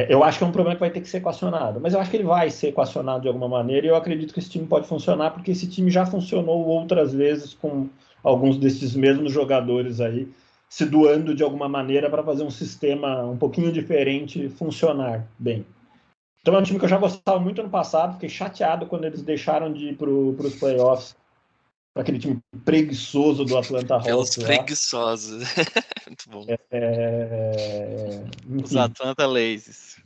Eu acho que é um problema que vai ter que ser equacionado, mas eu acho que ele vai ser equacionado de alguma maneira e eu acredito que esse time pode funcionar porque esse time já funcionou outras vezes com alguns desses mesmos jogadores aí se doando de alguma maneira para fazer um sistema um pouquinho diferente funcionar bem. Então é um time que eu já gostava muito no passado, fiquei chateado quando eles deixaram de ir para os playoffs, para aquele time preguiçoso do Atlanta Aquelas Hawks lá. preguiçosas. Muito bom. Os Enfim, Atlanta Lazies.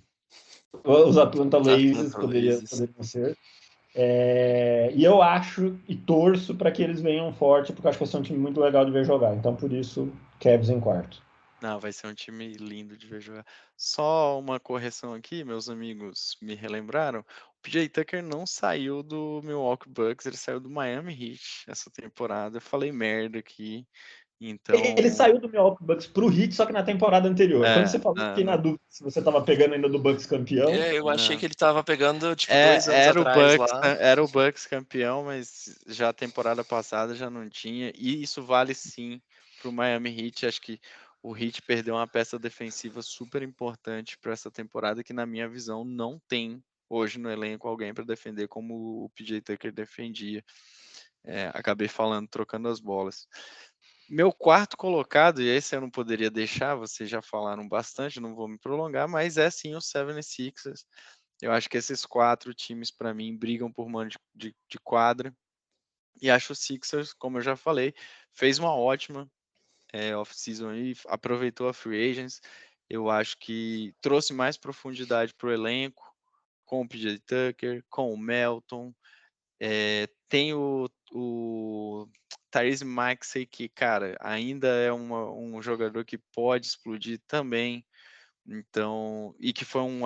os Atlanta Os Lazies Atlanta poderiam Lazies. ser. E eu acho e torço para que eles venham forte, porque eu acho que vai ser um time muito legal de ver jogar. Então, por isso, Cavs em quarto. Não, vai ser um time lindo de ver jogar. Só uma correção aqui, meus amigos me relembraram. O PJ Tucker não saiu do Milwaukee Bucks, ele saiu do Miami Heat essa temporada. Eu falei merda aqui. Então, Ele saiu do Milwaukee Bucks pro Heat, só que na temporada anterior. Quando você falou, fiquei na não. dúvida se você tava pegando ainda do Bucks campeão. Eu achei Não. que ele tava pegando, tipo, 2 anos Era o atrás Bucks, lá. era o Bucks campeão, mas já a temporada passada já não tinha. E isso vale sim pro Miami Heat. Acho que o Heat perdeu uma peça defensiva super importante para essa temporada que, na minha visão, não tem hoje no elenco alguém para defender como o PJ Tucker defendia. Acabei falando, trocando as bolas. Meu quarto colocado, e esse eu não poderia deixar, vocês já falaram bastante, não vou me prolongar, mas é sim o 76ers. Eu acho que esses 4 times, para mim, brigam por mando de quadra. E acho o Sixers, como eu já falei, fez uma ótima off-season aí, aproveitou a free agents. Eu acho que trouxe mais profundidade para o elenco, com o PJ Tucker, com o Melton. Tem o Tyrese Maxey, que, cara, ainda é um jogador que pode explodir também. Então, e que foi um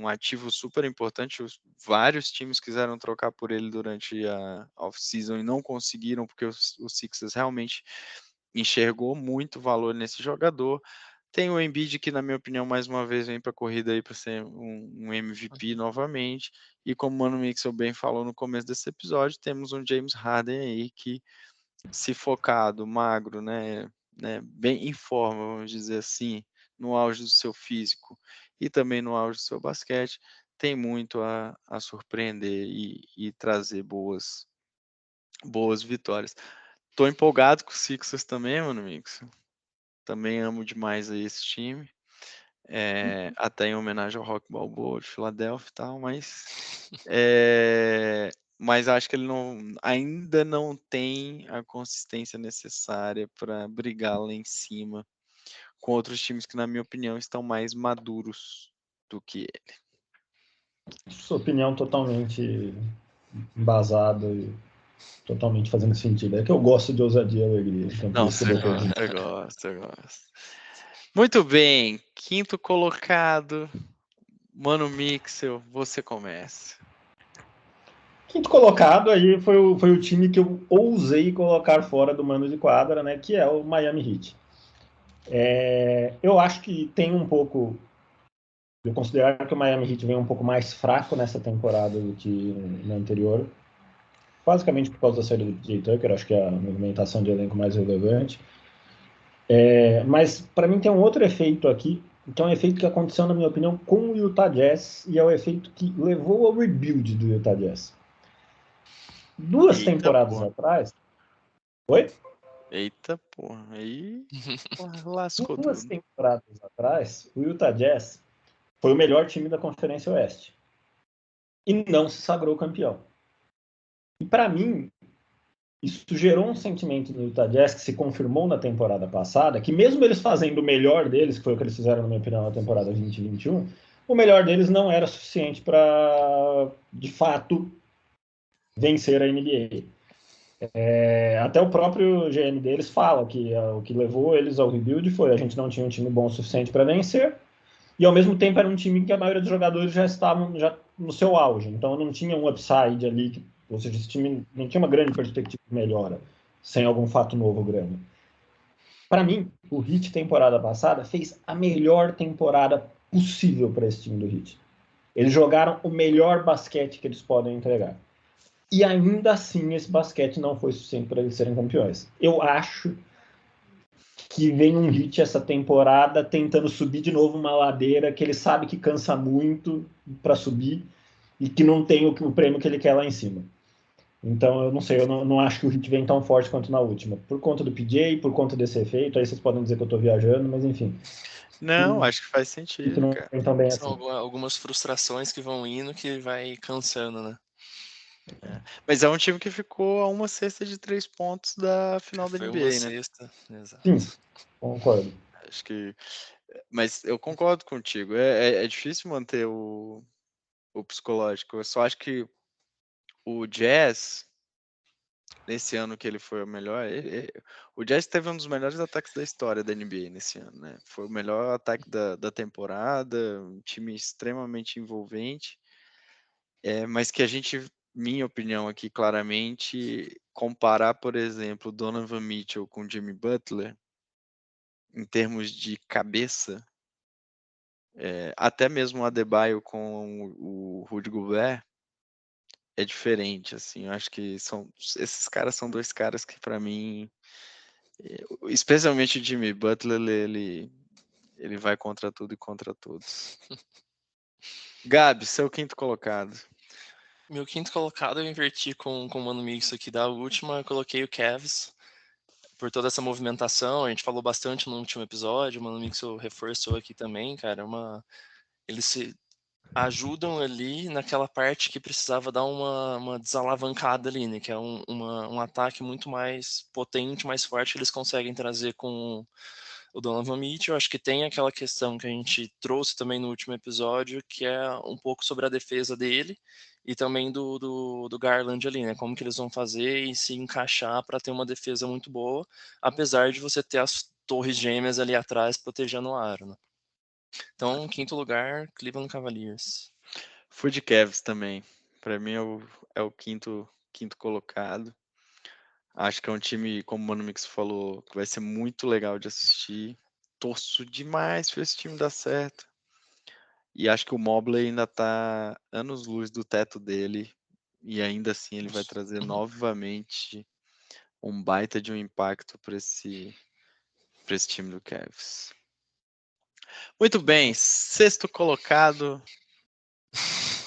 ativo super importante. Vários times quiseram trocar por ele durante a off-season e não conseguiram, porque o Sixers realmente enxergou muito valor nesse jogador. Tem o Embiid, que, na minha opinião, mais uma vez vem para a corrida aí para ser um MVP novamente. E como o Mano Mixel bem falou no começo desse episódio, temos um James Harden aí que, se focado, magro, né, bem em forma, vamos dizer assim, no auge do seu físico e também no auge do seu basquete, tem muito a surpreender e trazer boas vitórias. Tô empolgado com o Sixers também, Mano Mixel. Também amo demais aí esse time. Até em homenagem ao Rock Balboa de Filadélfia e tal, mas acho que ele ainda não tem a consistência necessária para brigar lá em cima com outros times que, na minha opinião, estão mais maduros do que ele. Sua opinião totalmente embasada e totalmente fazendo sentido. É que eu gosto de ousadia e alegria. Então, por Não, isso que eu botei. eu gosto. Muito bem, quinto colocado, Mano Mixel, você começa. Quinto colocado aí foi o time que eu ousei colocar fora do mando de quadra, né? Que é o Miami Heat. Eu acho que tem um pouco. Eu considero que o Miami Heat vem um pouco mais fraco nessa temporada do que na anterior. Basicamente por causa da saída do PJ Tucker, acho que é a movimentação de elenco mais relevante. Mas para mim tem um outro efeito aqui, que é um efeito que aconteceu, na minha opinião, com o Utah Jazz, e é o efeito que levou ao rebuild do Utah Jazz. Duas temporadas atrás. Oi? Eita, porra, aí lascou Duas tudo. temporadas atrás, o Utah Jazz foi o melhor time da Conferência Oeste. E não se sagrou campeão. E para mim, isso gerou um sentimento no Utah Jazz que se confirmou na temporada passada, que mesmo eles fazendo o melhor deles, que foi o que eles fizeram, na minha opinião, na temporada 2021, o melhor deles não era suficiente para, de fato, vencer a NBA. Até o próprio GM deles fala que o que levou eles ao rebuild foi a gente não tinha um time bom o suficiente para vencer, e ao mesmo tempo era um time que a maioria dos jogadores já estavam já no seu auge, então não tinha um upside ali, ou seja, esse time não tinha uma grande perspectiva de melhora, sem algum fato novo grande. Para mim, o Heat temporada passada fez a melhor temporada possível para esse time do Heat. Eles jogaram o melhor basquete que eles podem entregar. E ainda assim, esse basquete não foi suficiente para eles serem campeões. Eu acho que vem um Heat essa temporada tentando subir de novo uma ladeira que ele sabe que cansa muito para subir e que não tem o prêmio que ele quer lá em cima. Então, eu não sei, eu não acho que o Heat vem tão forte quanto na última. Por conta do PJ, por conta desse efeito, aí vocês podem dizer que eu tô viajando, mas enfim. Não, acho que faz O Heat sentido, não cara. vem tão bem São assim. algumas frustrações que vão indo que vai cansando, né? Mas é um time que ficou a uma cesta de 3 pontos da final da Foi uma NBA, né? sexta, exato. Sim, concordo. Acho que. Mas eu concordo contigo. É difícil manter o psicológico. Eu só acho que o Jazz, nesse ano que ele foi o melhor, o Jazz teve um dos melhores ataques da história da NBA nesse ano, né? Foi o melhor ataque da temporada, um time extremamente envolvente, mas que a gente, minha opinião aqui, claramente, comparar, por exemplo, Donovan Mitchell com Jimmy Butler, em termos de cabeça, até mesmo o Adebayo com o Rudy Gobert, é diferente, assim. Eu acho que esses caras são dois caras que, para mim, especialmente o Jimmy Butler, ele vai contra tudo e contra todos. Gabi, seu quinto colocado. Meu quinto colocado eu inverti com o Mano Mix aqui da última, eu coloquei o Cavs, por toda essa movimentação, a gente falou bastante no último episódio, o Mano Mix reforçou aqui também, cara, eles se ajudam ali naquela parte que precisava dar uma desalavancada ali, né, que é um ataque muito mais potente, mais forte que eles conseguem trazer com o Donovan Mitchell. Acho que tem aquela questão que a gente trouxe também no último episódio, que é um pouco sobre a defesa dele e também do Garland ali, né? Como que eles vão fazer e se encaixar para ter uma defesa muito boa, apesar de você ter as torres gêmeas ali atrás protegendo o aro, né? Então, em quinto lugar, Cleveland Cavaliers. Fui de Cavs também. Para mim é o quinto colocado. Acho que é um time, como o Mano Mix falou, que vai ser muito legal de assistir. Torço demais para esse time dar certo. E acho que o Mobley ainda tá anos-luz do teto dele. E ainda assim ele vai trazer novamente um baita de um impacto para esse time do Cavs. Muito bem, sexto colocado.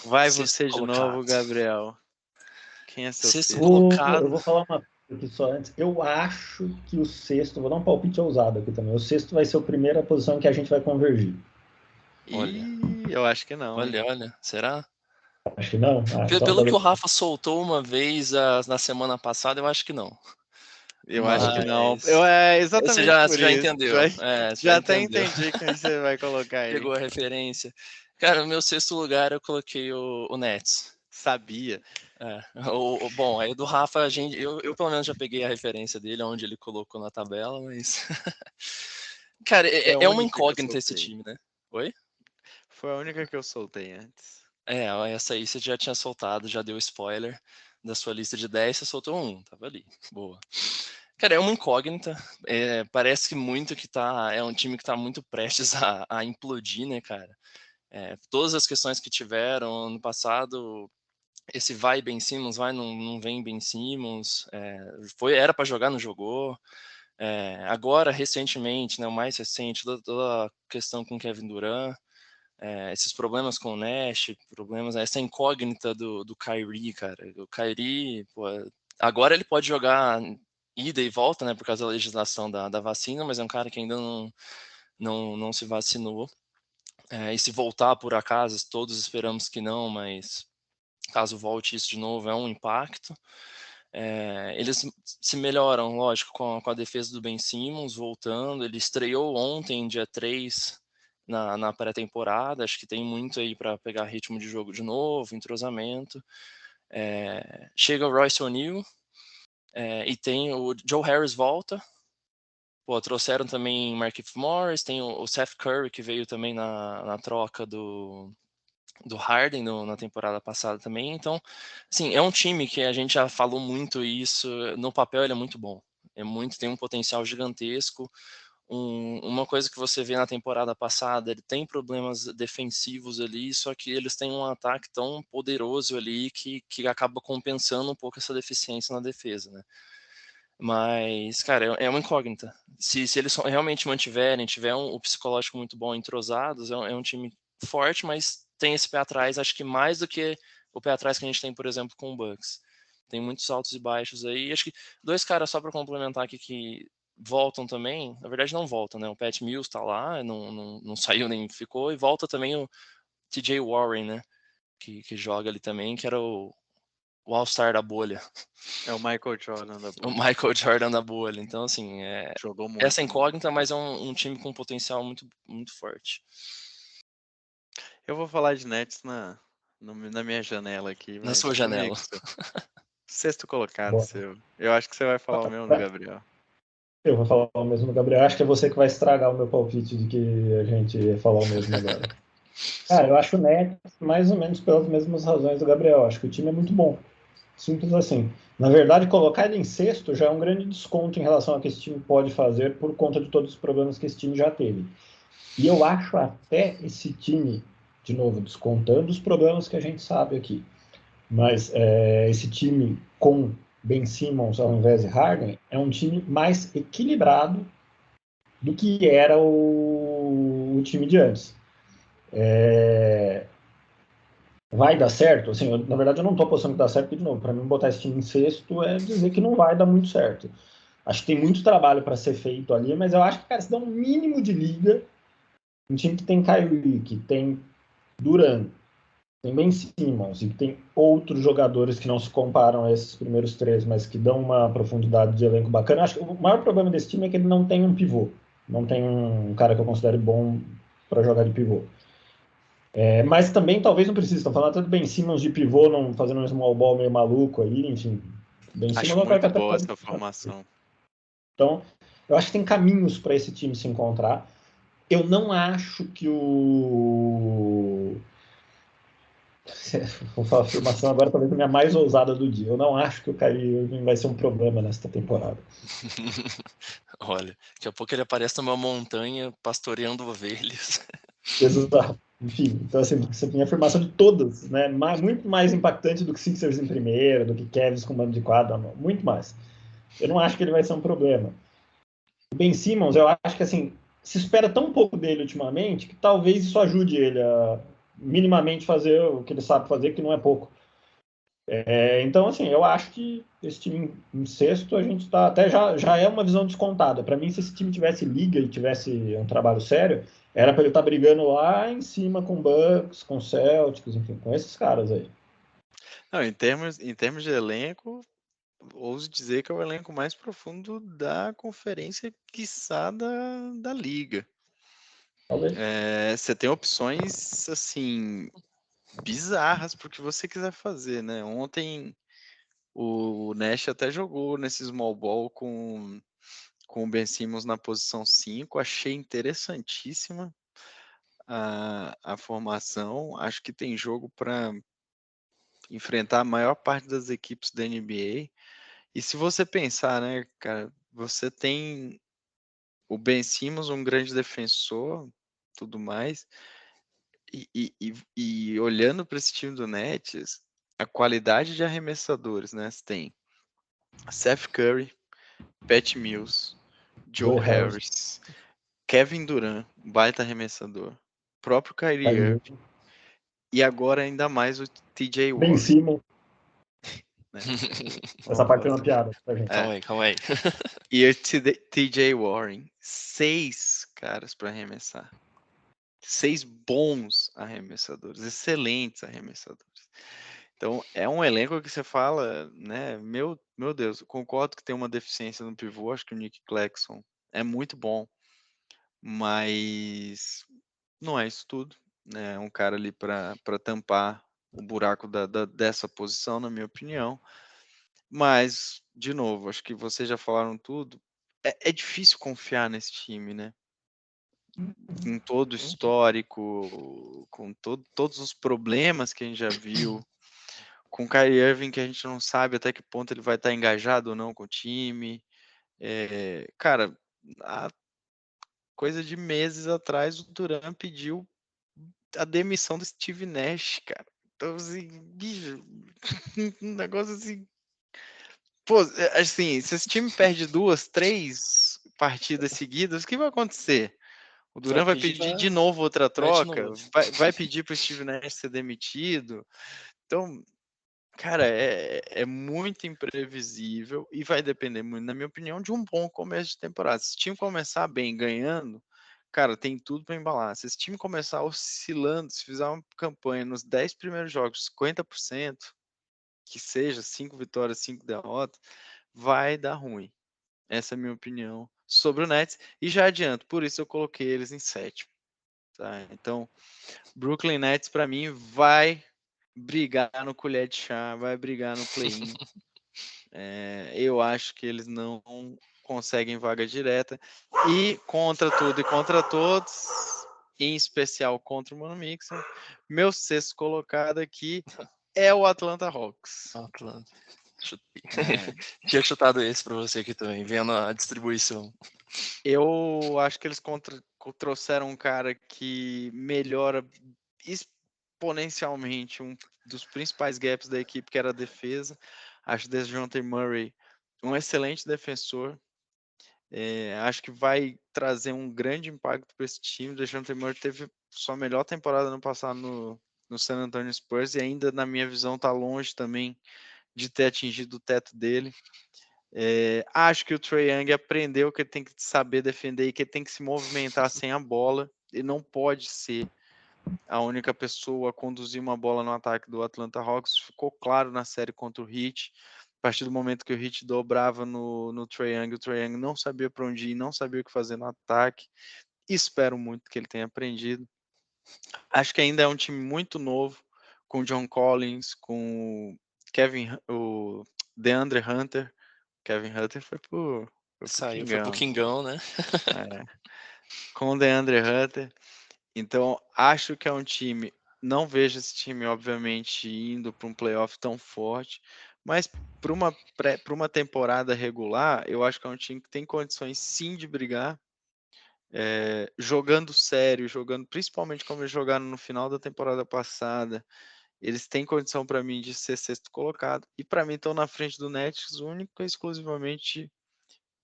Vai Sexto você de colocado. novo, Gabriel. Quem é seu Sexto sexto? colocado. Eu vou falar uma coisa aqui só antes. Eu acho que o sexto, vou dar um palpite ousado aqui também. O sexto vai ser a primeira posição que a gente vai convergir. Olha. Eu acho que não. Olha, será? Acho que não? Então, Pelo que o beleza. Rafa soltou uma vez na semana passada, eu acho que não. Eu acho que não. Mas Exatamente você já por isso. entendeu. Você Já até entendeu. entendi quem você vai colocar aí. Pegou a referência. Cara, no meu sexto lugar eu coloquei o Nets. Sabia. Bom, aí do Rafa, eu pelo menos já peguei a referência dele, onde ele colocou na tabela, mas... Cara, é uma incógnita esse time, né? Oi? Foi a única que eu soltei antes. Essa aí você já tinha soltado, já deu spoiler da sua lista de 10, você soltou um, tava ali, boa. Cara, é uma incógnita, parece que muito que é um time que tá muito prestes a implodir, né, cara? Todas as questões que tiveram no passado, esse vai Ben Simmons, não vem Ben Simmons, era para jogar, não jogou. Agora, recentemente, né, o mais recente, toda a questão com Kevin Durant, esses problemas com o Nash, essa incógnita do Kyrie, cara. O Kyrie, pô, agora ele pode jogar ida e volta, né, por causa da legislação da vacina, mas é um cara que ainda não se vacinou. E se voltar por acaso, todos esperamos que não, mas caso volte isso de novo, é um impacto. Eles se melhoram, lógico, com a defesa do Ben Simmons voltando. Ele estreou ontem, dia 3, na pré-temporada. Acho que tem muito aí para pegar ritmo de jogo de novo, entrosamento. Chega o Royce O'Neal e tem o Joe Harris volta. Pô, trouxeram também Markieff Morris, tem o Seth Curry, que veio também na troca do Harden na temporada passada também. Então, assim, é um time que a gente já falou muito isso. No papel ele é muito bom. Tem um potencial gigantesco. Uma coisa que você vê na temporada passada, ele tem problemas defensivos ali, só que eles têm um ataque tão poderoso ali que acaba compensando um pouco essa deficiência na defesa, né? Mas, cara, é uma incógnita. Se eles realmente tiver o psicológico muito bom, entrosados, é um time forte, mas tem esse pé atrás, acho que mais do que o pé atrás que a gente tem, por exemplo, com o Bucks. Tem muitos altos e baixos aí. Acho que dois caras, só para complementar aqui, que voltam também, na verdade não voltam, né? O Pat Mills tá lá, não saiu nem ficou, e volta também o TJ Warren, né? Que joga ali também, que era o All-Star da bolha. É o Michael Jordan da bolha. O Michael Jordan da bolha. Então, assim, jogou muito, essa incógnita, mas é um time com potencial muito, muito forte. Eu vou falar de Nets na minha janela aqui. Na sua janela. Sexto colocado seu. Eu acho que você vai falar o mesmo do Gabriel. Eu vou falar o mesmo do Gabriel. Acho que é você que vai estragar o meu palpite de que a gente ia falar o mesmo agora. Cara, eu acho o Nets mais ou menos pelas mesmas razões do Gabriel. Acho que o time é muito bom. Simples assim. Na verdade, colocar ele em sexto já é um grande desconto em relação ao que esse time pode fazer por conta de todos os problemas que esse time já teve. E eu acho até esse time, de novo, descontando os problemas que a gente sabe aqui, mas esse time com Ben Simmons ao invés de Harden é um time mais equilibrado do que era o time de antes. Vai dar certo? Assim, na verdade, eu não estou apostando que dá certo, porque, de novo, para mim, botar esse time em sexto é dizer que não vai dar muito certo. Acho que tem muito trabalho para ser feito ali, mas eu acho que, cara, se dá um mínimo de liga, um time que tem Kyrie, que tem Durant, tem Ben Simmons, e que tem outros jogadores que não se comparam a esses primeiros três, mas que dão uma profundidade de elenco bacana. Acho que o maior problema desse time é que ele não tem um pivô. Não tem um cara que eu considere bom para jogar de pivô. Mas também talvez não precise. Estão falando até do Ben Simmons de pivô, não, fazendo um small ball meio maluco aí, enfim. Ben Simmons Acho é um cara que muito até boa pode... essa formação. Então, eu acho que tem caminhos para esse time se encontrar. Eu não acho que o... Vou falar a afirmação agora, talvez a minha mais ousada do dia. Eu não acho que o Kyrie Irving vai ser um problema nesta temporada. Olha, daqui a pouco ele aparece numa montanha pastoreando ovelhas. Exato. Enfim, então assim, essa é a minha afirmação de todas, né? Muito mais impactante do que Sixers em primeiro, do que Cavs com mando de quadra, muito mais. Eu não acho que ele vai ser um problema. O Ben Simmons, eu acho que assim, se espera tão pouco dele ultimamente que talvez isso ajude ele a minimamente fazer o que ele sabe fazer, que não é pouco. Então, assim, eu acho que esse time em sexto, a gente tá até já é uma visão descontada. Para mim, se esse time tivesse liga e tivesse um trabalho sério, era para ele estar brigando lá em cima com Bucks, com Celtics, enfim, com esses caras aí. Não, em termos de elenco, ouso dizer que é o elenco mais profundo da conferência, quiçá da liga. Talvez. Você tem opções, assim, bizarras para o que você quiser fazer, né? Ontem o Nash até jogou nesse small ball com o Ben Simmons na posição 5. Achei interessantíssima a formação. Acho que tem jogo para enfrentar a maior parte das equipes da NBA. E se você pensar, né, cara, você tem o Ben Simmons, um grande defensor, tudo mais, e olhando para esse time do Nets, a qualidade de arremessadores, né? Você tem Seth Curry, Pat Mills, Joe Harris, Kevin Durant, baita arremessador, próprio Kyrie Irving, e agora ainda mais o TJ Ben Warren. Simmons. Né? Essa parte é uma piada pra gente. Calma aí. E o TJ Warren, 6 caras para arremessar. 6 bons arremessadores, excelentes arremessadores. Então, é um elenco que você fala, né? Meu Deus, eu concordo que tem uma deficiência no pivô. Acho que o Nick Claxton é muito bom, mas não é isso tudo, né? É um cara ali para tampar o buraco dessa posição, na minha opinião. Mas, de novo, acho que vocês já falaram tudo. É difícil confiar nesse time, né? Com todo o histórico, com todos os problemas que a gente já viu, com o Kyrie Irving, que a gente não sabe até que ponto ele vai estar engajado ou não com o time. Cara, há coisa de meses atrás, o Durant pediu a demissão do Steve Nash, cara. Então, assim, bicho, um negócio assim. Pô, assim, se esse time perde 2, 3 partidas seguidas, o que vai acontecer? O Durant vai pedir de novo outra troca? Vai pedir para o Steve Nash ser demitido? Então, cara, é muito imprevisível e vai depender muito, na minha opinião, de um bom começo de temporada. Se o time começar bem ganhando, cara, tem tudo para embalar. Se esse time começar oscilando, se fizer uma campanha nos 10 primeiros jogos, 50%, que seja 5 vitórias, 5 derrotas, vai dar ruim. Essa é a minha opinião sobre o Nets. E já adianto, por isso eu coloquei eles em sétimo. Tá? Então, Brooklyn Nets, para mim, vai brigar no colher de chá, vai brigar no play-in. Eu acho que eles não conseguem vaga direta. E contra tudo e contra todos, em especial contra o Mano Mixon, meu sexto colocado aqui é o Atlanta Hawks. Atlanta. Chutei. É. Tinha chutado esse pra você aqui também, vendo a distribuição. Eu acho que eles trouxeram um cara que melhora exponencialmente um dos principais gaps da equipe, que era a defesa. Acho o DeJounte Murray um excelente defensor. Acho que vai trazer um grande impacto para esse time. O DeJounte Murray teve sua melhor temporada no passado no San Antonio Spurs e ainda, na minha visão, está longe também de ter atingido o teto dele. Acho que o Trae Young aprendeu que ele tem que saber defender e que ele tem que se movimentar sem a bola. Ele não pode ser a única pessoa a conduzir uma bola no ataque do Atlanta Hawks. Ficou claro na série contra o Heat. A partir do momento que o Heat dobrava no Trae Young, o Trae Young não sabia para onde ir, não sabia o que fazer no ataque. Espero muito que ele tenha aprendido. Acho que ainda é um time muito novo, com o John Collins, com o DeAndre Hunter. Kevin Hunter foi pro Saiu, Kingão. foi pro Kingão, né? Com o DeAndre Hunter. Então, acho que é um time. Não vejo esse time, obviamente, indo para um playoff tão forte, mas para uma temporada regular, eu acho que é um time que tem condições sim de brigar, jogando sério, jogando principalmente como eles jogaram no final da temporada passada. Eles têm condição para mim de ser sexto colocado e para mim estão na frente do Nets única e exclusivamente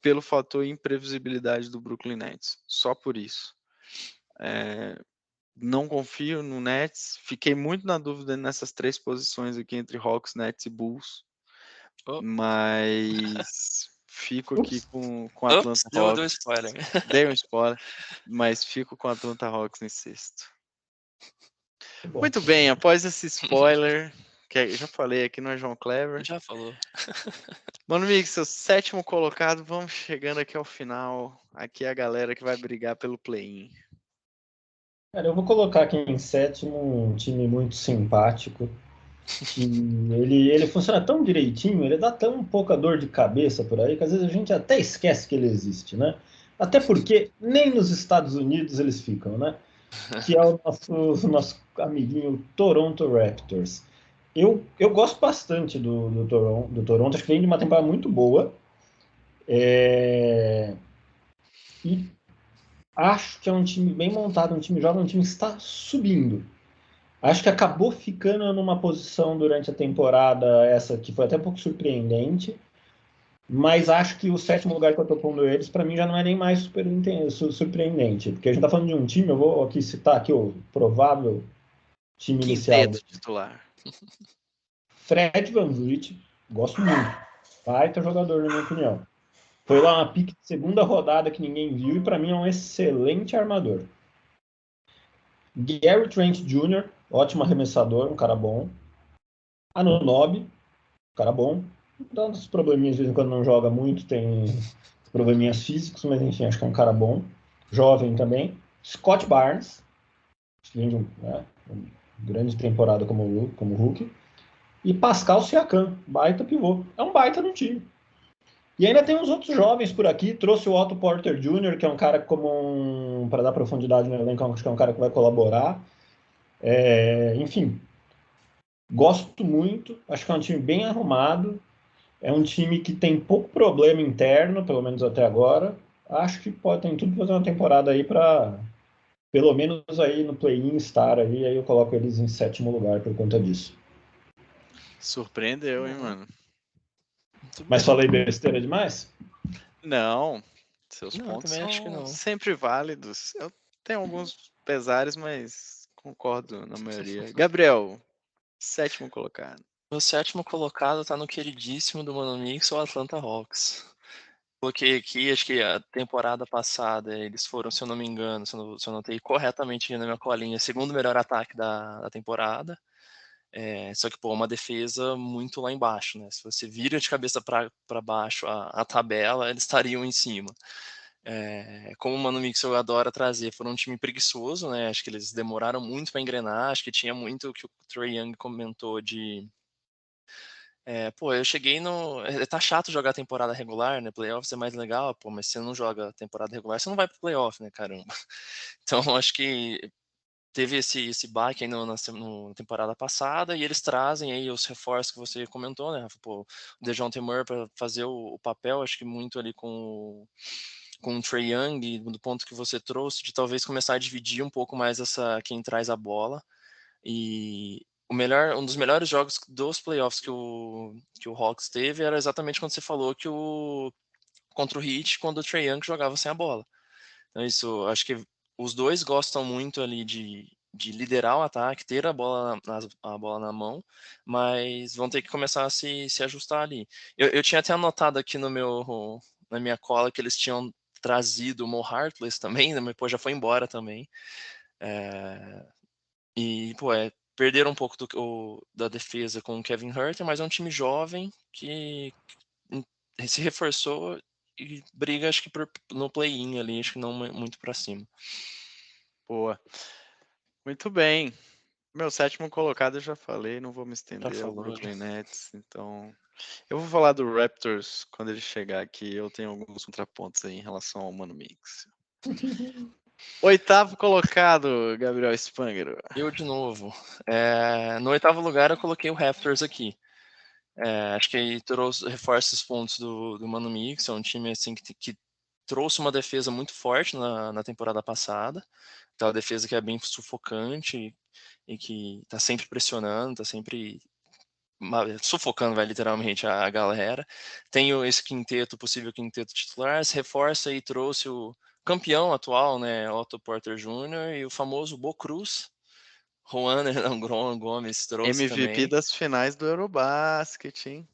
pelo fator imprevisibilidade do Brooklyn Nets, só por isso. Não confio no Nets, fiquei muito na dúvida nessas 3 posições aqui entre Hawks, Nets e Bulls, mas fico aqui com Atlanta Hawks. Deu spoiler. Dei um spoiler, mas fico com Atlanta Hawks em sexto. Muito bem, após esse spoiler, que eu já falei aqui, não é João Clever. Já falou. Mano Mix, seu 7º colocado, vamos chegando aqui ao final. Aqui é a galera que vai brigar pelo play-in. Cara, eu vou colocar aqui em 7º um time muito simpático. Que ele funciona tão direitinho, ele dá tão pouca dor de cabeça por aí, que às vezes a gente até esquece que ele existe, né? Até porque nem nos Estados Unidos eles ficam, né? Que é o nosso amiguinho Toronto Raptors. Eu gosto bastante do Toronto, acho que vem de uma temporada muito boa. E acho que é um time bem montado, um time jovem, um time que está subindo. Acho que acabou ficando numa posição durante a temporada, essa que foi até um pouco surpreendente, mas acho que o 7º lugar que eu estou pondo eles, para mim, já não é nem mais surpreendente, porque a gente está falando de um time, eu vou aqui citar aqui o provável time inicial. Titular. Fred VanVleet, gosto muito, baita jogador na minha opinião. Foi lá uma pique de segunda rodada que ninguém viu e para mim é um excelente armador. Gary Trent Jr., ótimo arremessador, um cara bom. Anunoby, cara bom. Dá uns probleminhas de vez em quando não joga muito, tem probleminhas físicos, mas enfim, acho que é um cara bom. Jovem também. Scott Barnes, que vem de uma grande temporada como rookie. E Pascal Siakam, baita pivô. É um baita no time. E ainda tem uns outros jovens por aqui. Trouxe o Otto Porter Jr., que é um cara para dar profundidade no elenco, acho que é um cara que vai colaborar. Enfim, gosto muito. Acho que é um time bem arrumado. É um time que tem pouco problema interno, pelo menos até agora. Acho que tem tudo para fazer uma temporada aí para, pelo menos aí no play-in estar aí eu coloco eles em 7º lugar por conta disso. Surpreendeu, hein, mano? Mas falei besteira demais? Não, seus pontos acho que são não. sempre válidos. Eu tenho alguns pesares, mas concordo na maioria. Gabriel, 7º colocado. O 7º colocado tá no queridíssimo do Mano Mix, o Atlanta Hawks. Coloquei aqui, acho que a temporada passada eles foram, se eu não me engano, se eu notei corretamente na minha colinha, segundo melhor ataque da temporada. Só que, uma defesa muito lá embaixo, né? Se você vira de cabeça para baixo a tabela, eles estariam em cima. Como o Mano Mix eu adoro trazer, foram um time preguiçoso, né? Acho que eles demoraram muito para engrenar, acho que tinha muito o que o Trae Young comentou de eu cheguei no. Tá chato jogar temporada regular, né? Playoffs é mais legal, mas você não joga temporada regular, você não vai pro playoff, né, caramba? Então, acho que teve esse baque aí na temporada passada, e eles trazem aí os reforços que você comentou, né, Rafa? Pô, o DeJounte Murray para fazer o papel, acho que muito ali com o Trae Young, do ponto que você trouxe, de talvez começar a dividir um pouco mais quem traz a bola. E um dos melhores jogos dos playoffs que o Hawks teve era exatamente quando você falou contra o Heat, quando o Trae Young jogava sem a bola. Então isso, acho que os dois gostam muito ali de liderar o ataque, ter a bola na mão, mas vão ter que começar a se ajustar ali. Eu tinha até anotado aqui na minha cola que eles tinham trazido o Mo Harkless também, né, mas já foi embora também. E, perderam um pouco da defesa com o Kevin Huerter, mas é um time jovem que se reforçou e briga, acho que no play-in ali, acho que não muito para cima. Boa. Muito bem. Meu sétimo colocado eu já falei, não vou me estender, é o falou, Brooklyn Nets, então... Eu vou falar do Raptors quando ele chegar aqui, eu tenho alguns contrapontos aí em relação ao Mano Mix. Oitavo colocado, Gabriel Spangler. Eu de novo. No oitavo lugar eu coloquei o Raptors aqui. Acho que aí reforça os pontos do Mano Mix, é um time assim que trouxe uma defesa muito forte na temporada passada, aquela defesa que é bem sufocante e que tá sempre pressionando, tá sempre sufocando, literalmente, a galera. Tem esse possível quinteto titular, se reforça e trouxe o campeão atual, né, Otto Porter Jr. e o famoso Bo Cruz, Juan Hernan Gomes trouxe MVP também. das finais do Eurobasket, hein?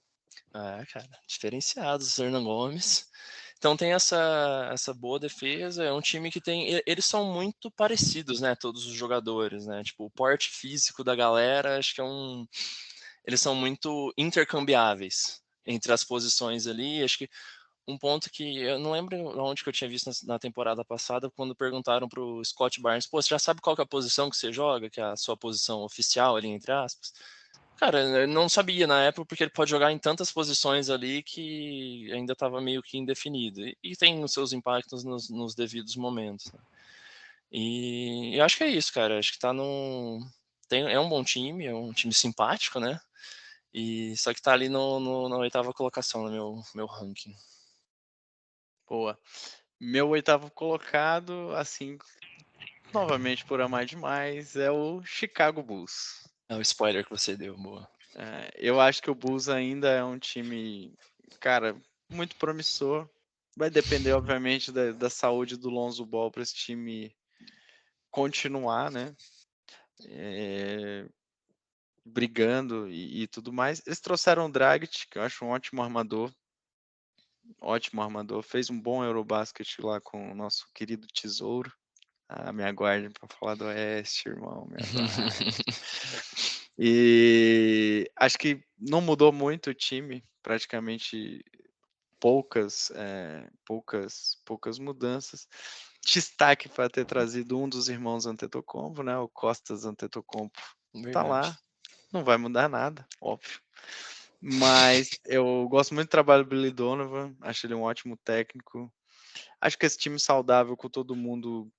Cara, diferenciados, Hernan Gomes. Então tem essa boa defesa, é um time que eles são muito parecidos, né, todos os jogadores, né, tipo, o porte físico da galera, acho que eles são muito intercambiáveis entre as posições ali, acho que um ponto que eu não lembro onde que eu tinha visto na temporada passada, quando perguntaram pro Scott Barnes, pô, você já sabe qual que é a posição que você joga, que é a sua posição oficial ali, entre aspas? Cara, eu não sabia na época, porque ele pode jogar em tantas posições ali que ainda estava meio que indefinido. E tem os seus impactos nos devidos momentos, né? E eu acho que é isso, cara. Acho que é um bom time, é um time simpático, né? Só que tá ali na oitava colocação no meu ranking. Boa. Meu oitavo colocado, assim, novamente por amar demais, é o Chicago Bulls. É o spoiler que você deu, boa. Eu acho que o Bulls ainda é um time, cara, muito promissor. Vai depender, obviamente, da saúde do Lonzo Ball para esse time continuar, né? Brigando e tudo mais. Eles trouxeram o Dragic, que eu acho um ótimo armador. Ótimo armador. Fez um bom Eurobasket lá com o nosso querido Tesouro. Me aguarde para falar do Oeste, irmão. Me aguarde. E acho que não mudou muito o time, praticamente poucas mudanças. Destaque para ter trazido um dos irmãos Antetokounmpo, né? O Costas Antetokounmpo tá lá, não vai mudar nada, óbvio. Mas eu gosto muito do trabalho do Billy Donovan, acho ele um ótimo técnico. Acho que esse time saudável com todo mundo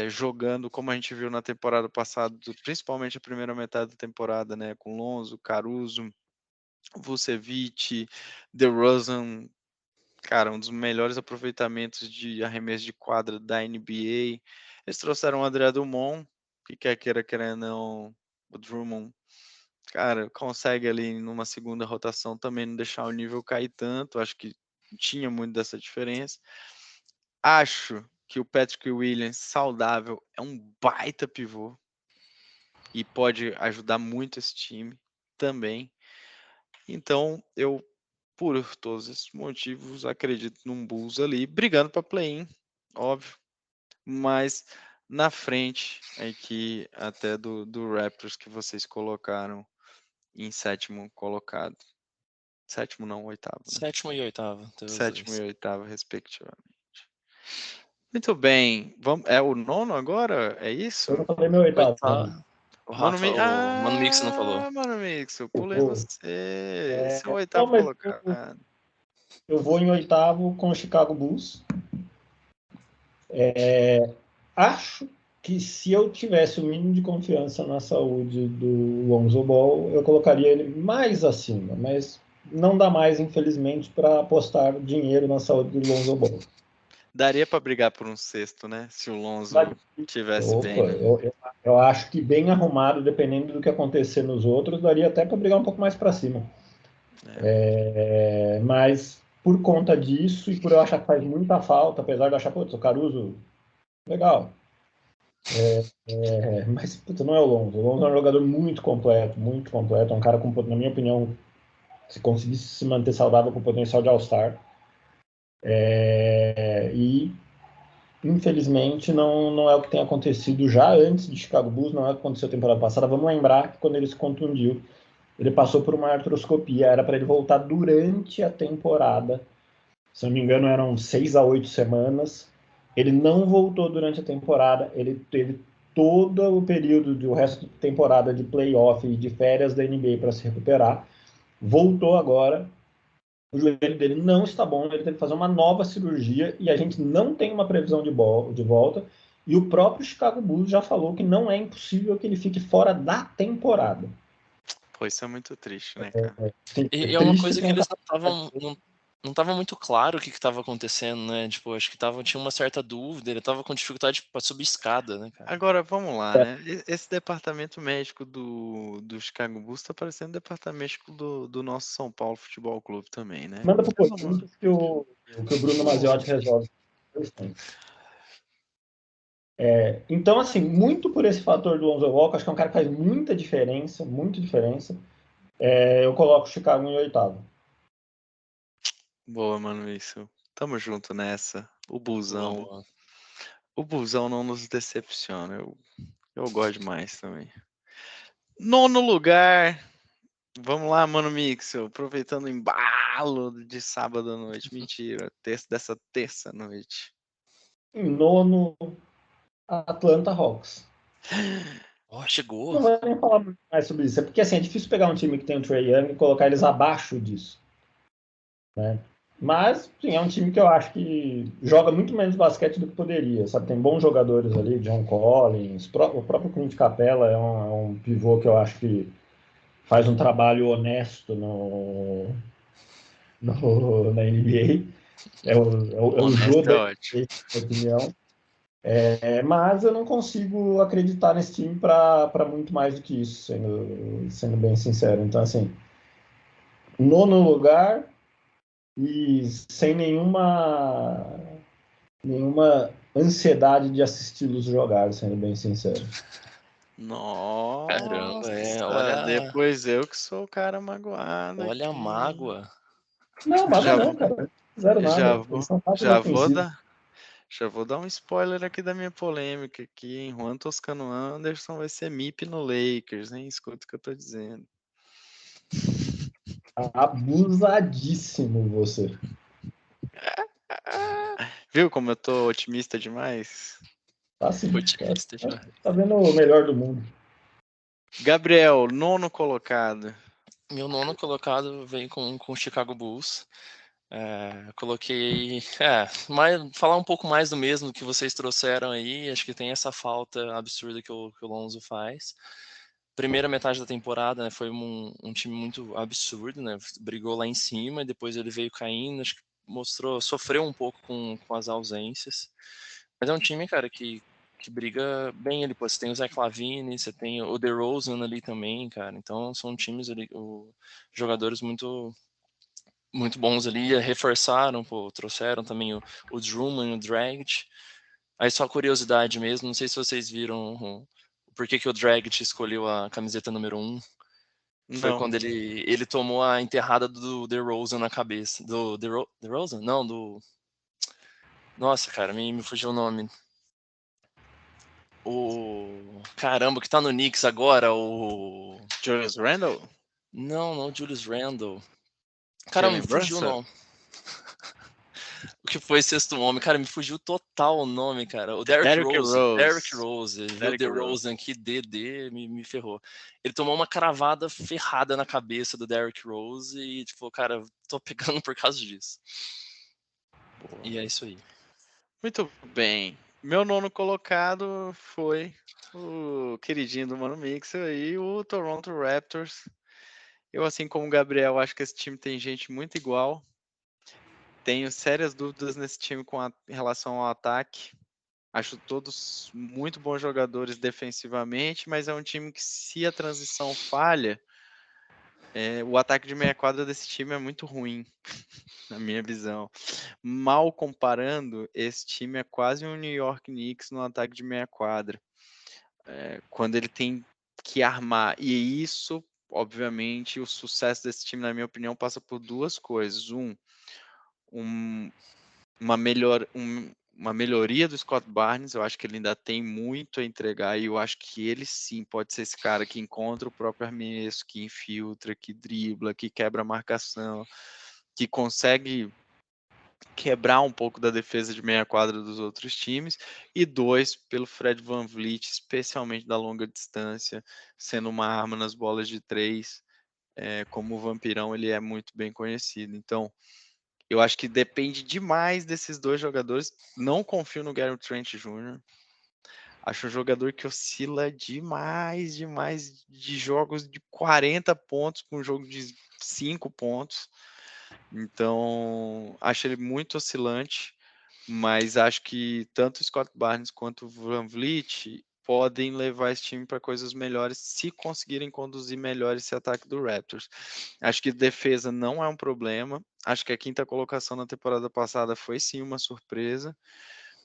jogando como a gente viu na temporada passada, principalmente a primeira metade da temporada, né? Com Lonzo, Caruso, Vucevic, DeRozan, cara, um dos melhores aproveitamentos de arremesso de quadra da NBA. Eles trouxeram o André Drummond, que quer queira, não, o Drummond, cara, consegue ali numa segunda rotação também não deixar o nível cair tanto. Acho que tinha muito dessa diferença. Acho que o Patrick Williams saudável é um baita pivô e pode ajudar muito esse time também. Então, eu, por todos esses motivos, acredito num Bulls ali, brigando para play-in, óbvio, mas na frente aqui até do Raptors que vocês colocaram em sétimo colocado. Sétimo não, oitavo. Né? Sétimo e oitavo. Sétimo e oitavo, respectivamente. Muito bem. É o nono agora? É isso? Eu não falei meu oitavo. O Rafa, o Mano Mix não falou. Mano Mix, eu pulei você. Esse é o oitavo colocado. Eu vou em oitavo com o Chicago Bulls. Acho que se eu tivesse o mínimo de confiança na saúde do Lonzo Ball, eu colocaria ele mais acima, mas não dá mais, infelizmente, para apostar dinheiro na saúde do Lonzo Ball. Daria para brigar por um sexto, né? Se o Lonzo tivesse bem, né? Eu acho que bem arrumado, dependendo do que acontecer nos outros, daria até para brigar um pouco mais para cima. Mas por conta disso e por eu achar que faz muita falta, apesar de achar, putz, o Caruso, legal. Mas putz, não é o Lonzo. O Lonzo é um jogador muito completo, muito completo. É um cara com, na minha opinião, se conseguisse se manter saudável, com potencial de All-Star. E infelizmente não é o que tem acontecido já antes de Chicago Bulls, não é o que aconteceu temporada passada. Vamos lembrar que quando ele se contundiu, ele passou por uma artroscopia, era para ele voltar durante a temporada. Se não me engano, eram 6 a 8 semanas. Ele não voltou durante a temporada, ele teve todo o período do resto da temporada de playoff e de férias da NBA para se recuperar. Voltou agora. O joelho dele não está bom, ele teve que fazer uma nova cirurgia e a gente não tem uma previsão de volta. E o próprio Chicago Bulls já falou que não é impossível que ele fique fora da temporada. Pô, isso é muito triste, né, cara? E é uma coisa que eles não tava muito claro o que estava acontecendo, né? Tipo, acho que tinha uma certa dúvida, ele tava com dificuldade para subir escada, né, cara? Agora, vamos lá, né? Esse departamento médico do Chicago Bulls tá parecendo o departamento do nosso São Paulo Futebol Clube também, né? Manda pro Corinthians que o Bruno Maziotti resolve. Então, assim, muito por esse fator do Lonzo Ball, acho que é um cara que faz muita diferença, eu coloco o Chicago em oitavo. Boa, mano, isso. Tamo junto nessa. O Bullzão. Boa. O Bullzão não nos decepciona. Eu gosto demais também. Nono lugar. Vamos lá, mano Mixel. Aproveitando o embalo de sábado à noite. Mentira. Dessa terça noite. Em nono, Atlanta Hawks. Chegou. Não vou nem falar muito mais sobre isso. É porque assim, é difícil pegar um time que tem o Trae Young e colocar eles abaixo disso. Né? Mas, sim, é um time que eu acho que joga muito menos basquete do que poderia. Sabe? Tem bons jogadores ali, John Collins, o próprio Clint Capela é um pivô que eu acho que faz um trabalho honesto na NBA. É o jogo da NBA, na minha opinião. Mas eu não consigo acreditar nesse time para muito mais do que isso, sendo bem sincero. Então, assim, nono lugar e sem nenhuma ansiedade de assisti-los jogar, sendo bem sincero. Nossa, Caramba, olha. Depois eu que sou o cara magoado. Olha aqui. a mágoa. Não, mágoa não, cara. Zero nada. Já vou dar um spoiler aqui da minha polêmica aqui, hein? Juan Toscano Anderson vai ser MIP no Lakers, hein? Escuta o que eu tô dizendo. Abusadíssimo você. Viu como eu tô otimista demais? Tá sim. Otimista demais. Tá vendo o melhor do mundo. Gabriel, nono colocado. Meu nono colocado vem com o Chicago Bulls. Coloquei. Falar um pouco mais do mesmo que vocês trouxeram aí. Acho que tem essa falta absurda que o Lonzo faz. Primeira metade da temporada, né, foi um time muito absurdo, né? Brigou lá em cima, depois ele veio caindo, acho que sofreu um pouco com as ausências. Mas é um time, cara, que briga bem ali, pô. Você tem o Zach LaVine, você tem o DeRozan ali também, cara. Então são times ali, jogadores muito muito bons ali, reforçaram, pô, trouxeram também o Drummond, o Dragic. Aí só curiosidade mesmo, não sei se vocês viram por que o Dragic escolheu a camiseta número 1. Foi quando ele tomou a enterrada do DeRozan na cabeça. Do DeRozan? Não, do... Nossa, cara, me fugiu o nome. O... Caramba, que tá no Knicks agora, o... Julius Randle? Não, Julius Randle. Cara, me fugiu o nome. O que foi Sexto Homem? Cara, me fugiu total o nome, cara. O Derrick Rose. Derrick Rose. Viu o DeRozan aqui, DD, me ferrou. Ele tomou uma cravada ferrada na cabeça do Derrick Rose e, tipo, cara, tô pegando por causa disso. Boa. E é isso aí. Muito bem. Meu nono colocado foi o queridinho do Mano Mixel aí, o Toronto Raptors. Eu, assim como o Gabriel, acho que esse time tem gente muito igual. Tenho sérias dúvidas nesse time em relação ao ataque. Acho todos muito bons jogadores defensivamente, mas é um time que, se a transição falha, o ataque de meia quadra desse time é muito ruim, na minha visão. Mal comparando, esse time é quase um New York Knicks no ataque de meia quadra. Quando ele tem que armar. E isso, obviamente, o sucesso desse time, na minha opinião, passa por duas coisas. Uma melhoria do Scott Barnes. Eu acho que ele ainda tem muito a entregar, e eu acho que ele sim pode ser esse cara que encontra o próprio arremesso, que infiltra, que dribla, que quebra a marcação, que consegue quebrar um pouco da defesa de meia quadra dos outros times. E dois, pelo Fred VanVleet, especialmente da longa distância, sendo uma arma nas bolas de três. Como o Vampirão, ele é muito bem conhecido. Então, eu acho que depende demais desses dois jogadores. Não confio no Gary Trent Jr. Acho um jogador que oscila demais de jogos de 40 pontos para um jogo de 5 pontos. Então, acho ele muito oscilante, mas acho que tanto o Scott Barnes quanto o VanVleet podem levar esse time para coisas melhores se conseguirem conduzir melhor esse ataque do Raptors. Acho que defesa não é um problema. Acho que a quinta colocação na temporada passada foi sim uma surpresa,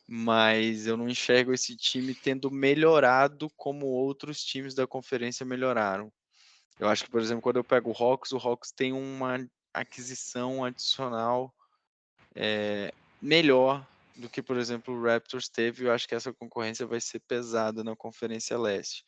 mas eu não enxergo esse time tendo melhorado como outros times da conferência melhoraram. Eu acho que, por exemplo, quando eu pego o Hawks tem uma aquisição adicional melhor do que, por exemplo, o Raptors teve. Eu acho que essa concorrência vai ser pesada na Conferência Leste.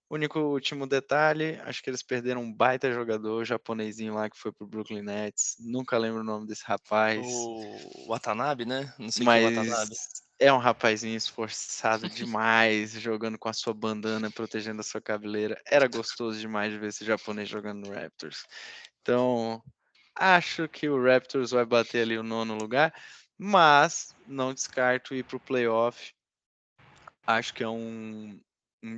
Único último detalhe, acho que eles perderam um baita jogador japonesinho lá que foi pro Brooklyn Nets. Nunca lembro o nome desse rapaz. O Watanabe, né? Não sei que Mas Watanabe. é um rapazinho esforçado demais, jogando com a sua bandana, protegendo a sua cabeleira. Era gostoso demais de ver esse japonês jogando no Raptors. Então, acho que o Raptors vai bater ali o nono lugar, mas não descarto ir pro playoff. Acho que é um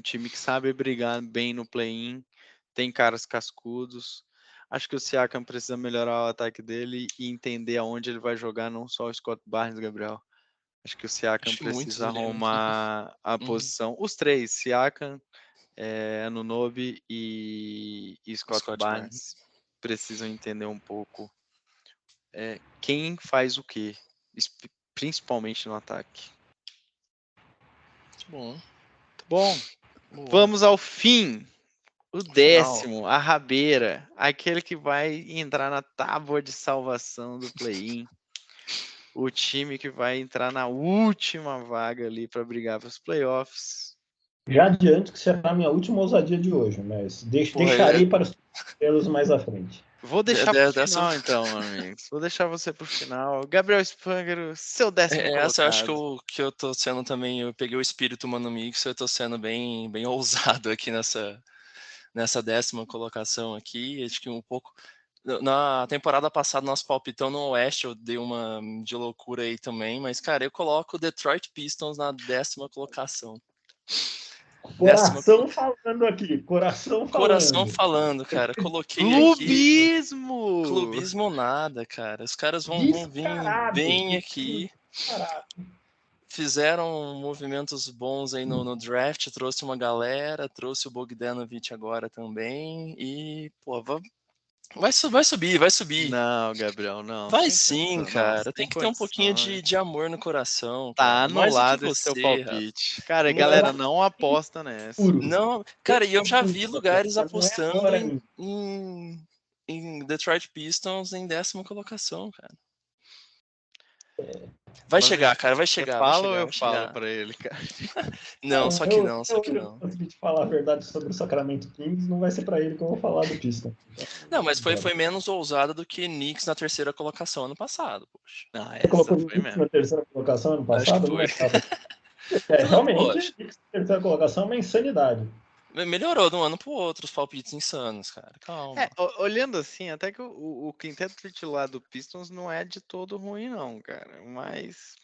time que sabe brigar bem no play-in, tem caras cascudos. Acho que o Siakam precisa melhorar o ataque dele e entender aonde ele vai jogar, não só o Scott Barnes, Gabriel. Acho que o Siakam Acho que muitos precisa ali, né? arrumar a posição. Os três, Siakam, Anunoby e Scott Scott Barnes, precisam entender um pouco quem faz o quê, principalmente no ataque. Bom. Bom, Boa. vamos ao fim. O Final. 10º, a rabeira, aquele que vai entrar na tábua de salvação do play-in. O time que vai entrar na última vaga ali para brigar para os playoffs. Já adianto que será a minha última ousadia de hoje, mas deixarei para os pelos mais à frente. Vou deixar para o final, então, amigos. Vou deixar você para o final. Gabriel Spangler, seu 10º colocado. Essa eu acho que eu tô sendo também, eu peguei o espírito Mano Mix, eu tô sendo bem ousado aqui nessa 10ª colocação aqui. Acho que um pouco... Na temporada passada, nosso palpitão no Oeste, eu dei uma de loucura aí também, mas, cara, eu coloco o Detroit Pistons na 10ª colocação. Coração falando aqui, coração falando. Coração falando, cara. Coloquei Clubismo! aqui. Clubismo nada, cara. Os caras vão vir bem aqui. Fizeram movimentos bons aí no draft, trouxe uma galera, trouxe o Bogdanovic agora também. E, pô, vai subir. Não, Gabriel, não. Vai sim, cara. Tem que ter um pouquinho de amor no coração. Tá Cara. Mais do que anulado esse você, seu palpite. Rafa. Cara, galera, não aposta nessa. Não, cara, e eu já vi lugares apostando em Detroit Pistons em 10ª colocação, cara. Vai chegar, cara, vai chegar. Você fala ou eu falo pra ele, cara? Não, só que não. Eu consegui te falar a verdade sobre o Sacramento Kings, não vai ser pra ele que eu vou falar do Piston. Não, mas foi menos ousado do que Knicks na 3ª colocação ano passado, poxa. Você colocou o Knicks na 3ª colocação ano passado? Acho que foi. Realmente, Knicks na 3ª colocação é uma insanidade. Melhorou de um ano pro outro os palpites insanos, cara. Calma. Olhando assim, até que o quinteto titular do Pistons não é de todo ruim, não, cara. Mas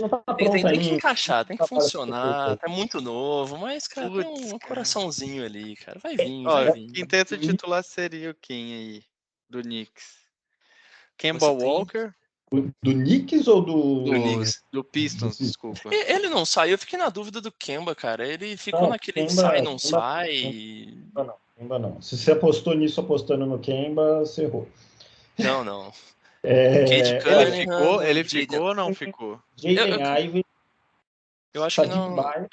Não tá Tem pronto que ainda. encaixar, tem que Tá para funcionar, tá muito novo, mas, cara, tem Putz, um cara. coraçãozinho ali, cara. Vai vir, Ó, vai vir. quinteto titular seria o quem aí? Do Knicks? Kemba Você tem Walker? Do Knicks ou do... do Knicks. Do Pistons, desculpa. Ele não sai, eu fiquei na dúvida do Kemba, cara. Ele ficou Não, naquele Kemba- sai, não Kemba- sai. Kemba não. Se você apostou nisso apostando no Kemba, você errou. Não. Cade Olha, Cunningham, Ele Jaden. ficou ou não ficou? Jaden Ivey, Eu acho que Sadiq não. Bey,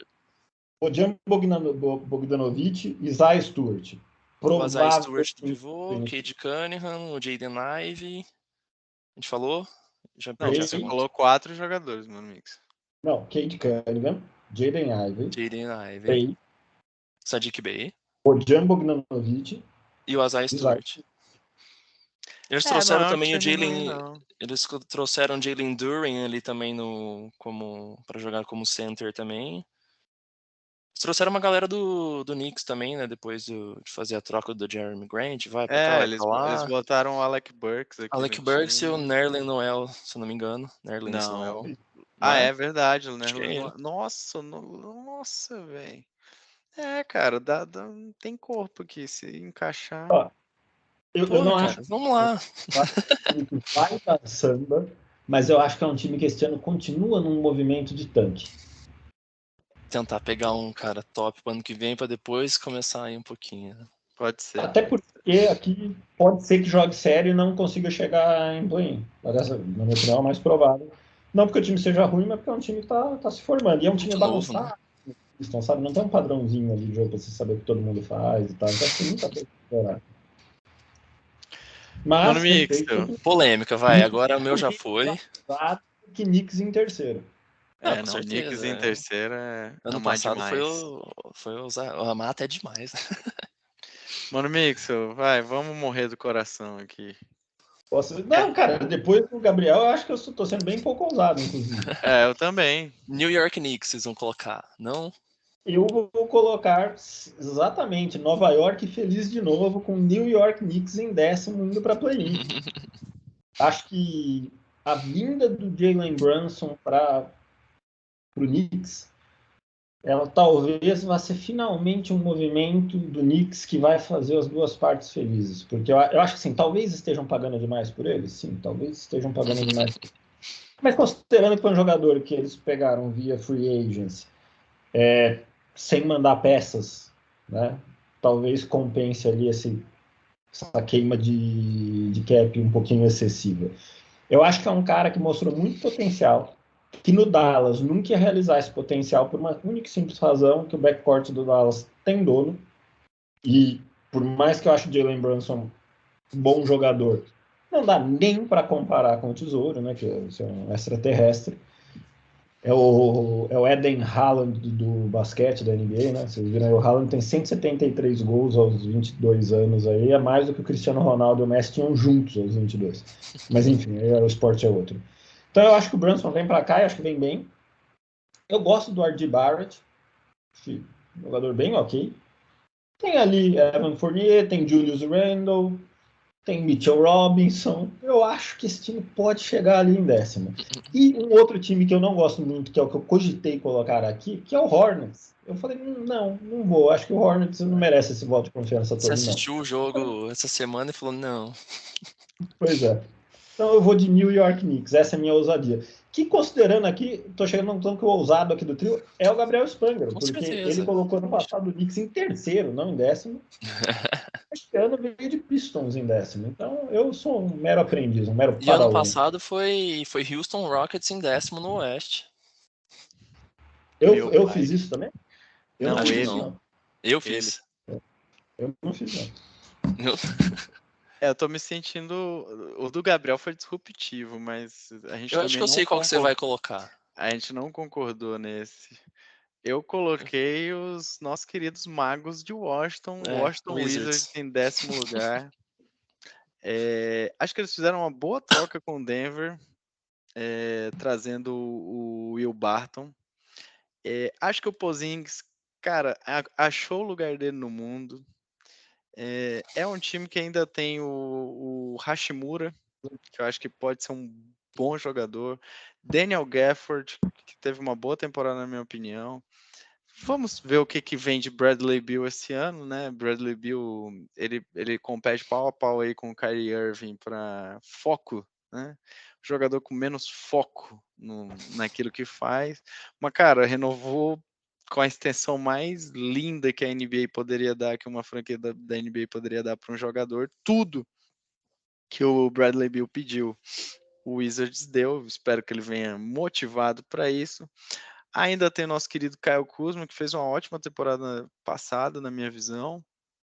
Bojan Bogdanovic e Isaiah Stewart. O Isaiah Provável. Stewart do pivô, Cade Cunningham, o Jaden Ivey. A gente falou? Já Não, perdi a você pergunta. falou 4 jogadores, meu amigo. Não, Cade Cunningham, Jaden Ivey, Jaden Ivey, Bey, Sadiq Bey Bojan Bogdanovic e o Isaiah e Isaiah. Stewart. Eles trouxeram também o time ruim, Jalen. não. Eles trouxeram o Jalen Duren ali também para jogar como center também. Eles trouxeram uma galera do Knicks também, né? Depois de fazer a troca do Jeremy Grant, vai pra cá, vai Eles pra lá. botaram o Alec Burks aqui Alec no Burks e o time. Nerlens Noel, se eu não me engano. Nerlens Não. Noel. Ah, Não é verdade, o Acho que é Nerlens ele. Nossa, velho. É, cara, tem corpo aqui, se encaixar. Ó, eu não cara, acho vamos lá. que vai dar samba, mas eu acho que é um time que este ano continua num movimento de tanque. Tentar pegar um cara top pro ano que vem pra depois começar a ir um pouquinho. Né? Pode ser. Até porque aqui pode ser que jogue sério e não consiga chegar em play-in. Na minha opinião, é o mais provável. Não porque o time seja ruim, mas porque é um time que tá se formando. E é um time Muito novo, bagunçado. Então, sabe? Não tem um padrãozinho ali de jogo pra você saber o que todo mundo faz e tal. Então acho que tem muita coisa pra explorar. Mas, Mano Mixto. Polêmica, vai. Agora o meu já foi. Que Knicks em terceiro. Não, É, com não, certeza. Knicks em terceira é Ano amar passado demais. foi amar até demais. Mano Mixto, vai, vamos morrer do coração aqui. Não, cara, depois do Gabriel, eu acho que eu tô sendo bem pouco ousado, inclusive. É, eu também. New York Knicks, vocês vão colocar, não? Eu vou colocar exatamente Nova York feliz de novo com New York Knicks em 10º indo para play-in. Acho que a vinda do Jalen Brunson para o Knicks, ela talvez vá ser finalmente um movimento do Knicks que vai fazer as duas partes felizes. Porque eu acho que assim, talvez estejam pagando demais por ele, sim, talvez estejam pagando demais. Mas considerando que foi um jogador que eles pegaram via free agency, sem mandar peças, né? Talvez compense ali essa queima de cap um pouquinho excessiva. Eu acho que é um cara que mostrou muito potencial, que no Dallas nunca ia realizar esse potencial por uma única e simples razão, que o backcourt do Dallas tem dono, e por mais que eu ache o Jalen Brunson um bom jogador, não dá nem para comparar com o Tesouro, né, que é um extraterrestre. É o Eden Haaland do basquete da NBA, né? Vocês viram aí, o Haaland tem 173 gols aos 22 anos aí, é mais do que o Cristiano Ronaldo e o Messi tinham juntos aos 22. Mas enfim, aí o esporte é outro. Então eu acho que o Brunson vem para cá e acho que vem bem. Eu gosto do R.J. Barrett, jogador bem ok. Tem ali Evan Fournier, tem Julius Randle, tem Mitchell Robinson. Eu acho que esse time pode chegar ali em 10º. E um outro time que eu não gosto muito, que é o que eu cogitei colocar aqui, que é o Hornets. Eu falei, não vou. Acho que o Hornets não merece esse voto de confiança todo, Você não. assistiu o jogo essa semana e falou, não. Pois é. Então eu vou de New York Knicks. Essa é a minha ousadia. Que considerando aqui, tô chegando num tanto que o ousado aqui do trio é o Gabriel Spangler, porque ele colocou no passado o Knicks em terceiro, não em 10º. Este ano veio de Pistons em 10º. Então eu sou um mero aprendiz, um mero E ano padawan. passado foi Houston Rockets em 10º no Oeste. Eu fiz isso também? Eu não, ele. Não. Eu fiz. Eu não fiz, não. Eu tô me sentindo. O do Gabriel foi disruptivo, mas a gente Eu acho que eu sei qual que você vai colocar. A gente não concordou nesse. Eu coloquei os nossos queridos magos de Washington, Washington Wizards em 10º lugar. Acho que eles fizeram uma boa troca com o Denver, trazendo o Will Barton. Acho que o Porzingis, cara, achou o lugar dele no mundo. É um time que ainda tem o Hashimura, que eu acho que pode ser um bom jogador. Daniel Gafford, que teve uma boa temporada, na minha opinião. Vamos ver o que vem de Bradley Beal esse ano, né? Bradley Beal, ele compete pau a pau aí com o Kyrie Irving para foco, né? Jogador com menos foco naquilo que faz. Mas, cara, renovou com a extensão mais linda que a NBA poderia dar, que uma franquia da NBA poderia dar para um jogador. Tudo que o Bradley Beal pediu, o Wizards deu. Espero que ele venha motivado para isso. Ainda tem o nosso querido Kyle Kuzma, que fez uma ótima temporada passada, na minha visão.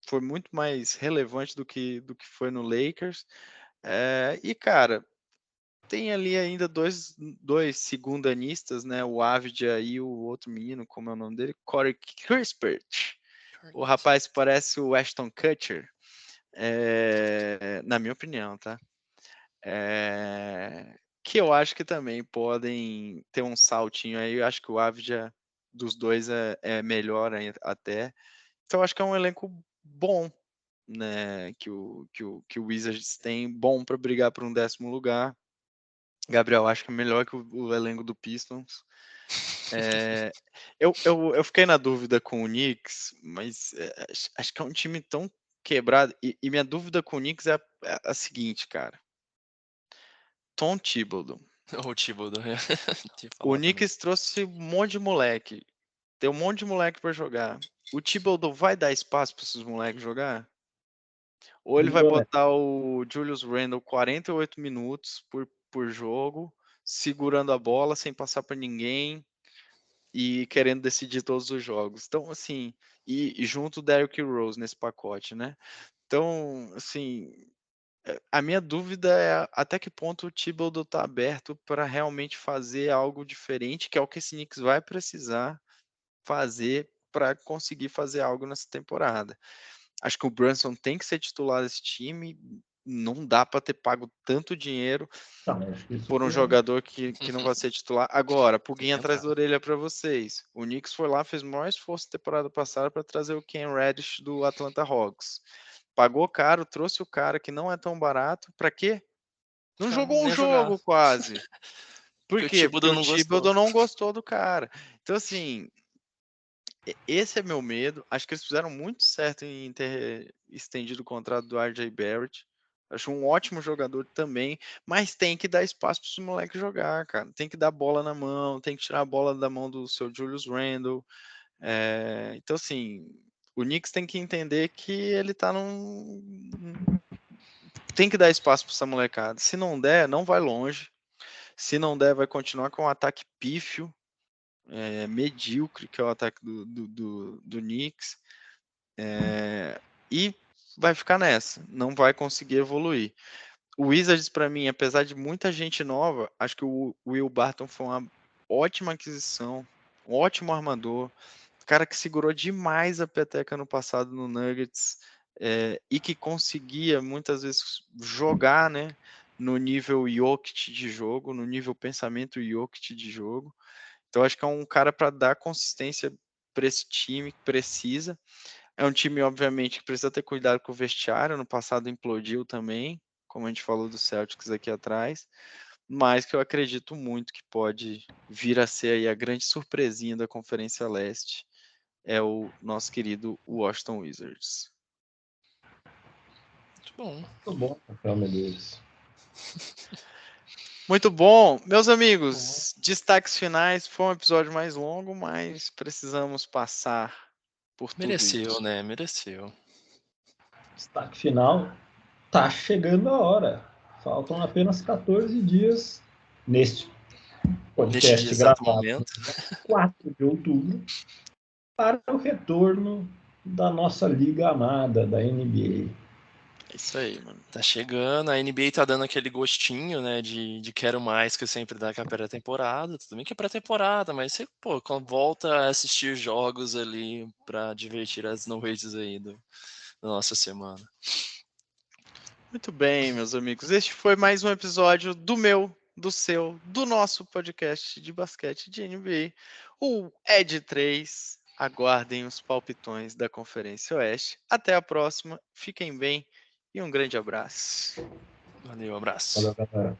Foi muito mais relevante do que foi no Lakers. E, cara, tem ali ainda dois segundanistas, né? O Avdija e o outro menino, como é o nome dele? Corey Kispert. O rapaz parece o Ashton Kutcher, na minha opinião, tá? Que eu acho que também podem ter um saltinho aí. Eu acho que o Avdija dos dois é melhor até. Então acho que é um elenco bom, né? Que o Wizards tem, bom para brigar por um 10º lugar. Gabriel, acho que é melhor que o elenco do Pistons. Eu fiquei na dúvida com o Knicks, mas acho que é um time tão quebrado. E minha dúvida com o Knicks é a seguinte, cara. Tom Thibodeau. O Thibodeau, O Knicks trouxe um monte de moleque. Tem um monte de moleque para jogar. O Thibodeau vai dar espaço para esses moleques jogar? Ou ele vai botar o Julius Randle 48 minutos por jogo, segurando a bola sem passar para ninguém e querendo decidir todos os jogos. Então, assim, e junto o Derrick Rose nesse pacote, né? Então, assim, a minha dúvida é até que ponto o Thibodeau está aberto para realmente fazer algo diferente, que é o que esse Knicks vai precisar fazer para conseguir fazer algo nessa temporada. Acho que o Brunson tem que ser titular desse time. Não dá para ter pago tanto dinheiro por um jogador que não vai ser titular. Agora, pulguinha atrás da orelha para vocês. O Knicks foi lá, fez o maior esforço na temporada passada para trazer o Cam Reddish do Atlanta Hawks. Pagou caro, trouxe o cara que não é tão barato. Para quê? Não jogou um jogo quase. Por quê? Porque o Thibodeau não gostou do cara. Então, assim, esse é meu medo. Acho que eles fizeram muito certo em ter estendido o contrato do RJ Barrett. Acho um ótimo jogador também, mas tem que dar espaço para os moleques jogar, cara. Tem que dar bola na mão, tem que tirar a bola da mão do seu Julius Randle. Então, assim, o Knicks tem que entender que ele tá tem que dar espaço para essa molecada. Se não der, não vai longe. Se não der, vai continuar com um ataque pífio, medíocre, que é o ataque do Knicks. E vai ficar nessa. Não vai conseguir evoluir. O Wizards, para mim, apesar de muita gente nova, acho que o Will Barton foi uma ótima aquisição. Um ótimo armador. Cara que segurou demais a peteca no passado no Nuggets. E que conseguia muitas vezes jogar, né, no nível Jokic de jogo, no nível pensamento Jokic de jogo. Então acho que é um cara para dar consistência para esse time que precisa. É um time, obviamente, que precisa ter cuidado com o vestiário. No passado implodiu também, como a gente falou do Celtics aqui atrás, mas que eu acredito muito que pode vir a ser aí a grande surpresinha da Conferência Leste, é o nosso querido Washington Wizards. Muito bom. Muito bom, Rafael Medeiros. Muito bom. Meus amigos, destaques finais. Foi um episódio mais longo, mas precisamos passar por tudo isso. Mereceu, né? Mereceu. Destaque final. Tá chegando a hora. Faltam apenas 14 dias neste podcast gravado no 4 de outubro para o retorno da nossa liga amada, da NBA. É isso aí, mano. Tá chegando, a NBA tá dando aquele gostinho, né, de quero mais que sempre dá com a pré-temporada. Tudo bem que é pré-temporada, mas você, pô, volta a assistir jogos ali pra divertir as noites aí da nossa semana. Muito bem, meus amigos. Este foi mais um episódio do meu, do seu, do nosso podcast de basquete de NBA, o Ed 3. Aguardem os palpitões da Conferência Oeste. Até a próxima. Fiquem bem e um grande abraço. Valeu, abraço. Valeu, galera.